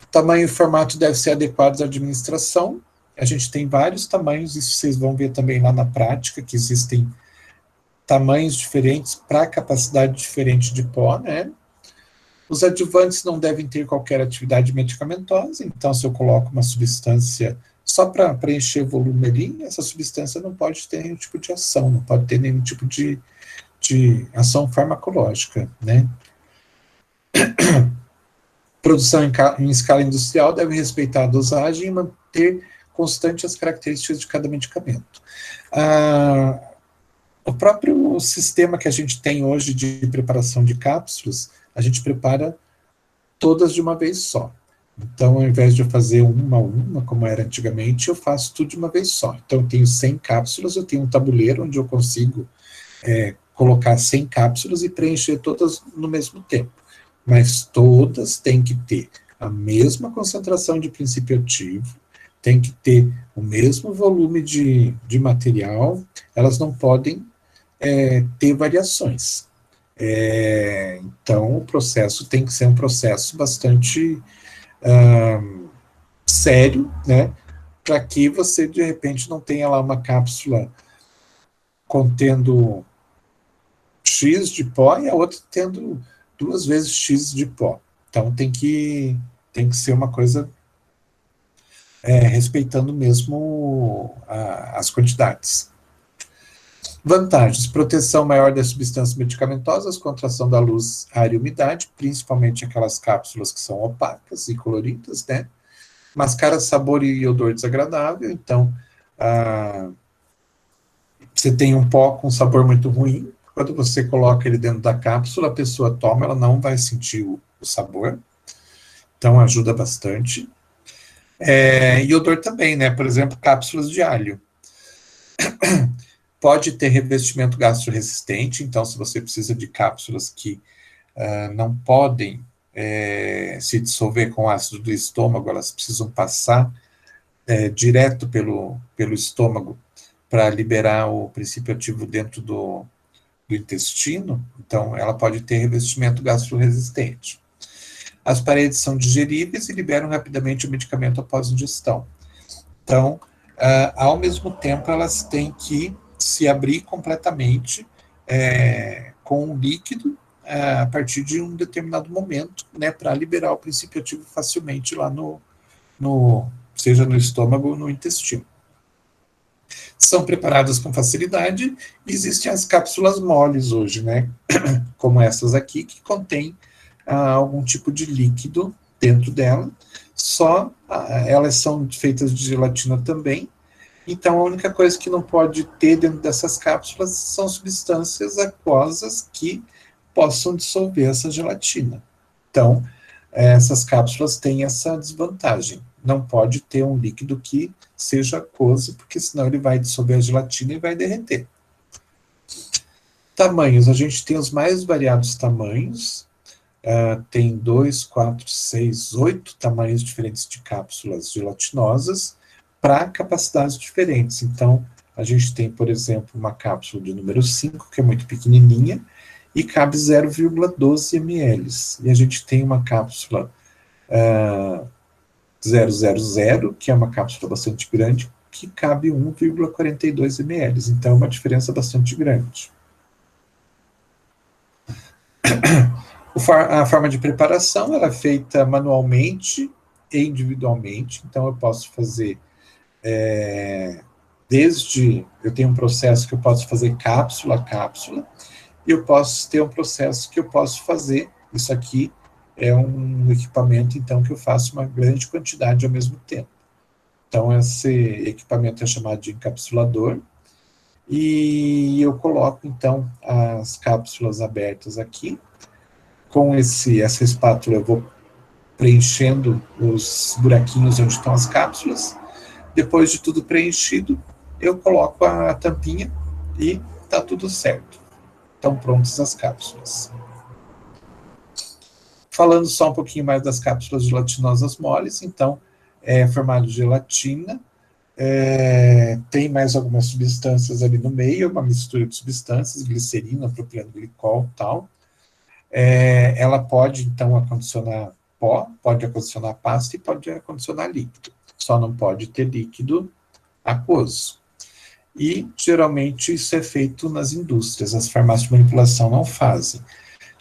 O tamanho e formato devem ser adequados à administração, A gente tem vários tamanhos, isso vocês vão ver também lá na prática, que existem tamanhos diferentes para capacidade diferente de pó, né? Os adjuvantes não devem ter qualquer atividade medicamentosa, então se eu coloco uma substância só para preencher volume ali, essa substância não pode ter nenhum tipo de ação, não pode ter nenhum tipo de ação farmacológica, né? Produção em escala industrial deve respeitar a dosagem e manter constante as características de cada medicamento. O próprio sistema que a gente tem hoje de preparação de cápsulas, a gente prepara todas de uma vez só. Então, ao invés de eu fazer uma a uma, como era antigamente, eu faço tudo de uma vez só. Então, eu tenho 100 cápsulas, eu tenho um tabuleiro onde eu consigo colocar 100 cápsulas e preencher todas no mesmo tempo. Mas todas têm que ter a mesma concentração de princípio ativo, tem que ter o mesmo volume de material, elas não podem ter variações. Então, o processo tem que ser um processo bastante sério, né, para que você, de repente, não tenha lá uma cápsula contendo X de pó e a outra tendo 2 vezes X de pó. Então, tem que ser uma coisa respeitando mesmo as quantidades. Vantagens: proteção maior das substâncias medicamentosas contra a ação da luz, ar e umidade, principalmente aquelas cápsulas que são opacas e coloridas, né? Mascara sabor e odor desagradável, então você tem um pó com sabor muito ruim, quando você coloca ele dentro da cápsula, a pessoa toma, ela não vai sentir o sabor, então ajuda bastante. E odor também, né? Por exemplo, cápsulas de alho. Pode ter revestimento gastroresistente, então se você precisa de cápsulas que não podem se dissolver com ácido do estômago, elas precisam passar direto pelo estômago para liberar o princípio ativo dentro do intestino, então ela pode ter revestimento gastroresistente. As paredes são digeríveis e liberam rapidamente o medicamento após ingestão. Então, ao mesmo tempo, elas têm que se abrir completamente com um líquido a partir de um determinado momento, né, para liberar o princípio ativo facilmente lá seja no estômago ou no intestino. São preparadas com facilidade, e existem as cápsulas moles hoje, né, como essas aqui, que contêm algum tipo de líquido dentro dela, elas são feitas de gelatina também, então a única coisa que não pode ter dentro dessas cápsulas são substâncias aquosas que possam dissolver essa gelatina. Então, essas cápsulas têm essa desvantagem, não pode ter um líquido que seja aquoso, porque senão ele vai dissolver a gelatina e vai derreter. Tamanhos: a gente tem os mais variados tamanhos, tem 2, 4, 6, 8 tamanhos diferentes de cápsulas gelatinosas para capacidades diferentes. Então, a gente tem, por exemplo, uma cápsula de número 5, que é muito pequenininha, e cabe 0,12 ml. E a gente tem uma cápsula 000, que é uma cápsula bastante grande, que cabe 1,42 ml. Então, é uma diferença bastante grande. A forma de preparação ela é feita manualmente e individualmente, então eu posso fazer eu tenho um processo que eu posso fazer cápsula a cápsula, e eu posso ter um processo que eu posso fazer, isso aqui é um equipamento, então, que eu faço uma grande quantidade ao mesmo tempo. Então, esse equipamento é chamado de encapsulador, e eu coloco, então, as cápsulas abertas aqui. Com essa espátula, eu vou preenchendo os buraquinhos onde estão as cápsulas. Depois de tudo preenchido, eu coloco a tampinha e está tudo certo. Estão prontas as cápsulas. Falando só um pouquinho mais das cápsulas gelatinosas moles, então, é formado de gelatina, tem mais algumas substâncias ali no meio, uma mistura de substâncias, glicerina, propileno glicol e tal. Ela pode, então, acondicionar pó, pode acondicionar pasta e pode acondicionar líquido. só não pode ter líquido aquoso. E, geralmente, isso é feito nas indústrias, as farmácias de manipulação não fazem.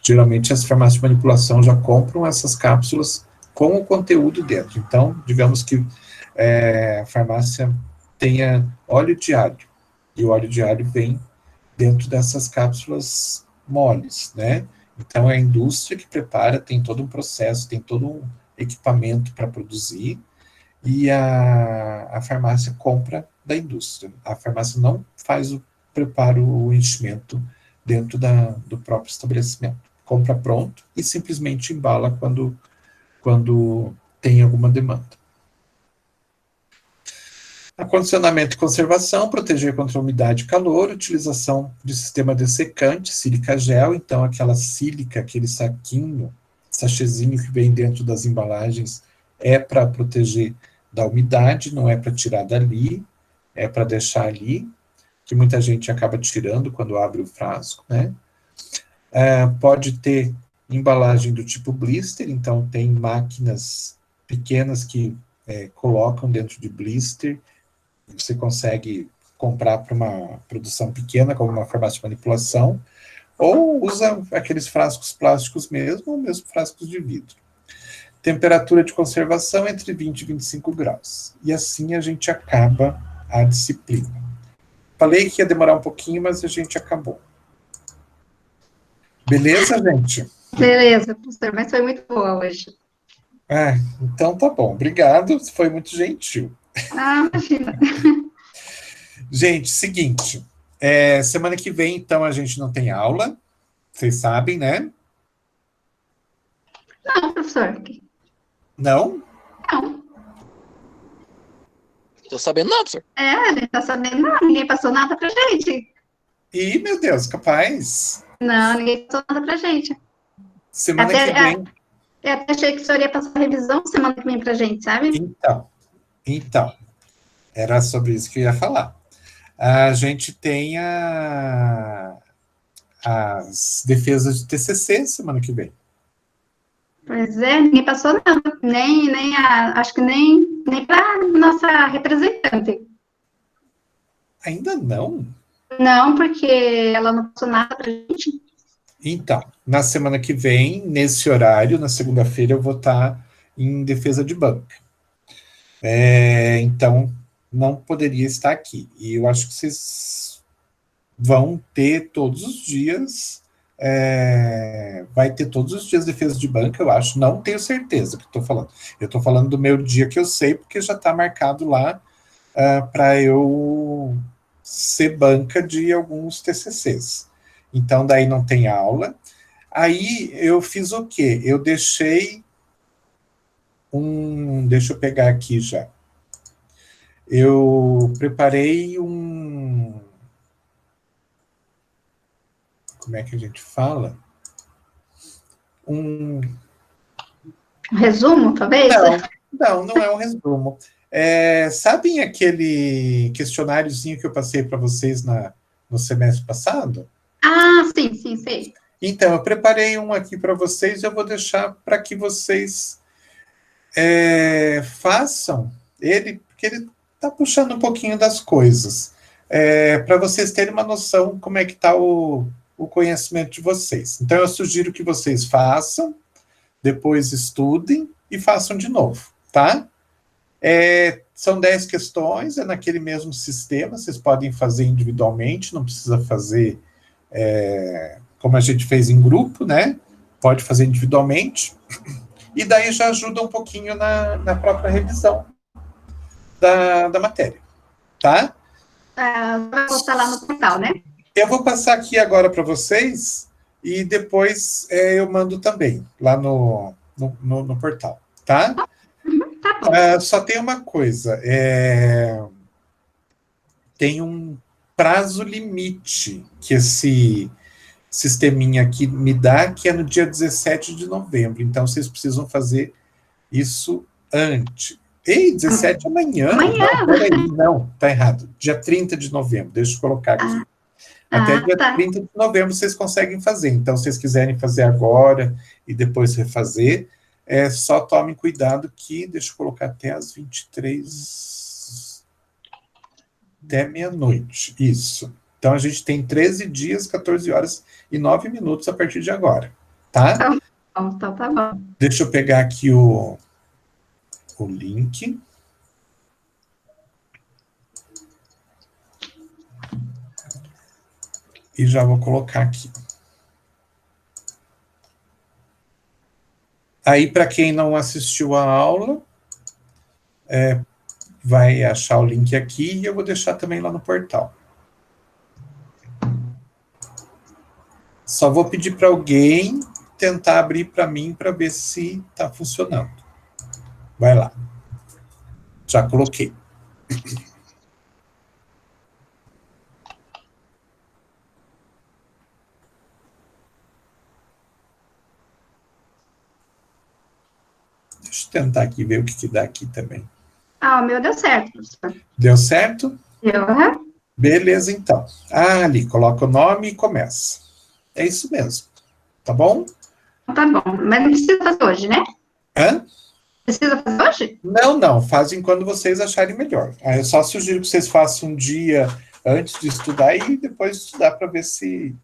Geralmente, as farmácias de manipulação já compram essas cápsulas com o conteúdo dentro. Então, digamos que a farmácia tenha óleo de alho, e o óleo de alho vem dentro dessas cápsulas moles, né? Então, é a indústria que prepara, tem todo um processo, tem todo um equipamento para produzir, e a farmácia compra da indústria. A farmácia não faz o preparo, o enchimento dentro do próprio estabelecimento. Compra pronto e simplesmente embala quando tem alguma demanda. Acondicionamento e conservação, proteger contra umidade e calor, utilização de sistema dessecante, sílica gel, então aquela sílica, aquele saquinho, sachêzinho que vem dentro das embalagens, é para proteger da umidade, não é para tirar dali, é para deixar ali, que muita gente acaba tirando quando abre o frasco, né? Pode ter embalagem do tipo blister, então tem máquinas pequenas que colocam dentro de blister, você consegue comprar para uma produção pequena, como uma farmácia de manipulação, ou usa aqueles frascos plásticos mesmo, ou mesmo frascos de vidro. Temperatura de conservação entre 20 e 25 graus. E assim a gente acaba a disciplina. Falei que ia demorar um pouquinho, mas a gente acabou. Beleza, gente? Beleza, professor, mas foi muito boa hoje. Então tá bom. Obrigado, foi muito gentil. Imagina. Gente, seguinte, semana que vem, então, a gente não tem aula, vocês sabem, né? Não, professor. Não? Não. Tô sabendo não, professor. A gente tá sabendo, não, ninguém passou nada pra gente. Ih, meu Deus, capaz. Não, ninguém passou nada pra gente. Semana que vem. Eu até achei que o senhor ia passar a revisão semana que vem pra gente, sabe? Então, era sobre isso que eu ia falar. A gente tem as defesas de TCC semana que vem. Pois é, ninguém passou nada, acho que nem para nossa representante. Ainda não? Não, porque ela não passou nada pra gente. Então, na semana que vem, nesse horário, na segunda-feira, eu vou estar em defesa de banca. Então, não poderia estar aqui. E eu acho que vocês vão ter todos os dias, vai ter todos os dias defesa de banca, eu acho, não tenho certeza que estou falando. Eu estou falando do meu dia que eu sei, porque já está marcado lá para eu ser banca de alguns TCCs. Então, daí não tem aula. Aí, eu fiz o quê? Eu deixei deixa eu pegar aqui já. Eu preparei como é que a gente fala? Um resumo, talvez? Não é um resumo. Sabem aquele questionáriozinho que eu passei para vocês no semestre passado? Sim, sei. Então, eu preparei um aqui para vocês, eu vou deixar para que vocês façam ele, porque ele está puxando um pouquinho das coisas, para vocês terem uma noção como é que está o conhecimento de vocês. Então, eu sugiro que vocês façam, depois estudem e façam de novo, tá? São 10 questões, é naquele mesmo sistema, vocês podem fazer individualmente, não precisa fazer como a gente fez em grupo, né? Pode fazer individualmente, e daí já ajuda um pouquinho na própria revisão da matéria, tá? Vai postar lá no portal, né? Eu vou passar aqui agora para vocês, e depois eu mando também, lá no portal, tá? Tá bom. Só tem uma coisa, tem um prazo limite que esse sisteminha aqui me dá, que é no dia 17 de novembro, então vocês precisam fazer isso antes. 17 amanhã? Amanhã. Não, peraí, não, tá errado. Dia 30 de novembro, deixa eu colocar aqui. Até dia 30 de novembro vocês conseguem fazer. Então, se vocês quiserem fazer agora e depois refazer, Só tomem cuidado que, deixa eu colocar até as 23, até meia-noite, isso. Então, a gente tem 13 dias, 14 horas e 9 minutos a partir de agora, tá? Então tá bom. Deixa eu pegar aqui o link. E já vou colocar aqui. Aí, para quem não assistiu a aula, vai achar o link aqui e eu vou deixar também lá no portal. Só vou pedir para alguém tentar abrir para mim para ver se está funcionando. Vai lá. Já coloquei. Deixa eu tentar aqui ver o que dá aqui também. Ah, o meu deu certo, professor. Deu certo? Deu, Beleza, então. Ali, coloca o nome e começa. É isso mesmo. Tá bom? Tá bom. Mas não precisa fazer hoje, né? Hã? Precisa fazer hoje? Não. Fazem quando vocês acharem melhor. Aí eu só sugiro que vocês façam um dia antes de estudar e depois estudar para ver se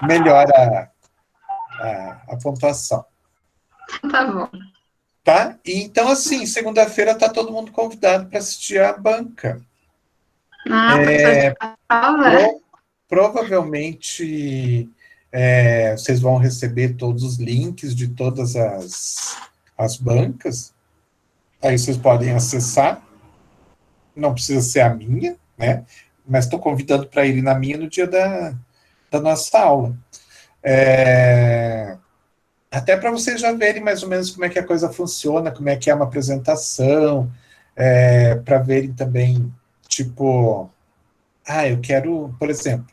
melhora a pontuação. Tá bom. Tá? E então, assim, segunda-feira tá todo mundo convidado para assistir a banca. Professor, aula. Provavelmente vocês vão receber todos os links de todas as bancas. Aí vocês podem acessar. Não precisa ser a minha, né? Mas estou convidando para ir na minha no dia da nossa aula. Até para vocês já verem mais ou menos como é que a coisa funciona, como é que é uma apresentação, para verem também, tipo, eu quero, por exemplo,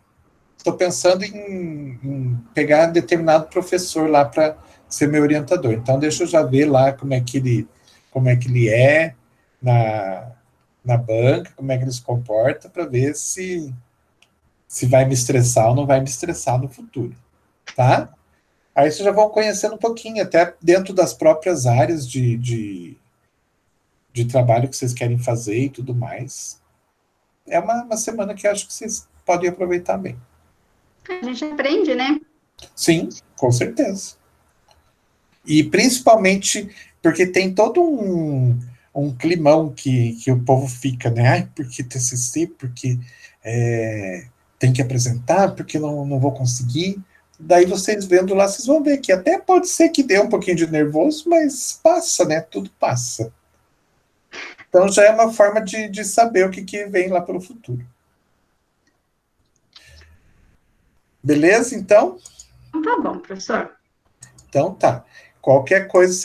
estou pensando em pegar determinado professor lá para ser meu orientador. Então, deixa eu já ver lá como é que ele é na banca, como é que ele se comporta, para ver se vai me estressar ou não vai me estressar no futuro, tá? Aí vocês já vão conhecendo um pouquinho, até dentro das próprias áreas de trabalho que vocês querem fazer e tudo mais. É uma semana que eu acho que vocês podem aproveitar bem. A gente aprende, né? Sim, com certeza. E principalmente porque tem todo um climão que o povo fica, né? Ai, porque TCC, porque tem que apresentar, porque não vou conseguir. Daí vocês vendo lá, vocês vão ver que até pode ser que dê um pouquinho de nervoso, mas passa, né? Tudo passa. Então já é uma forma de saber o que vem lá pelo futuro. Beleza, então? Tá bom, professor. Então tá. Qualquer coisa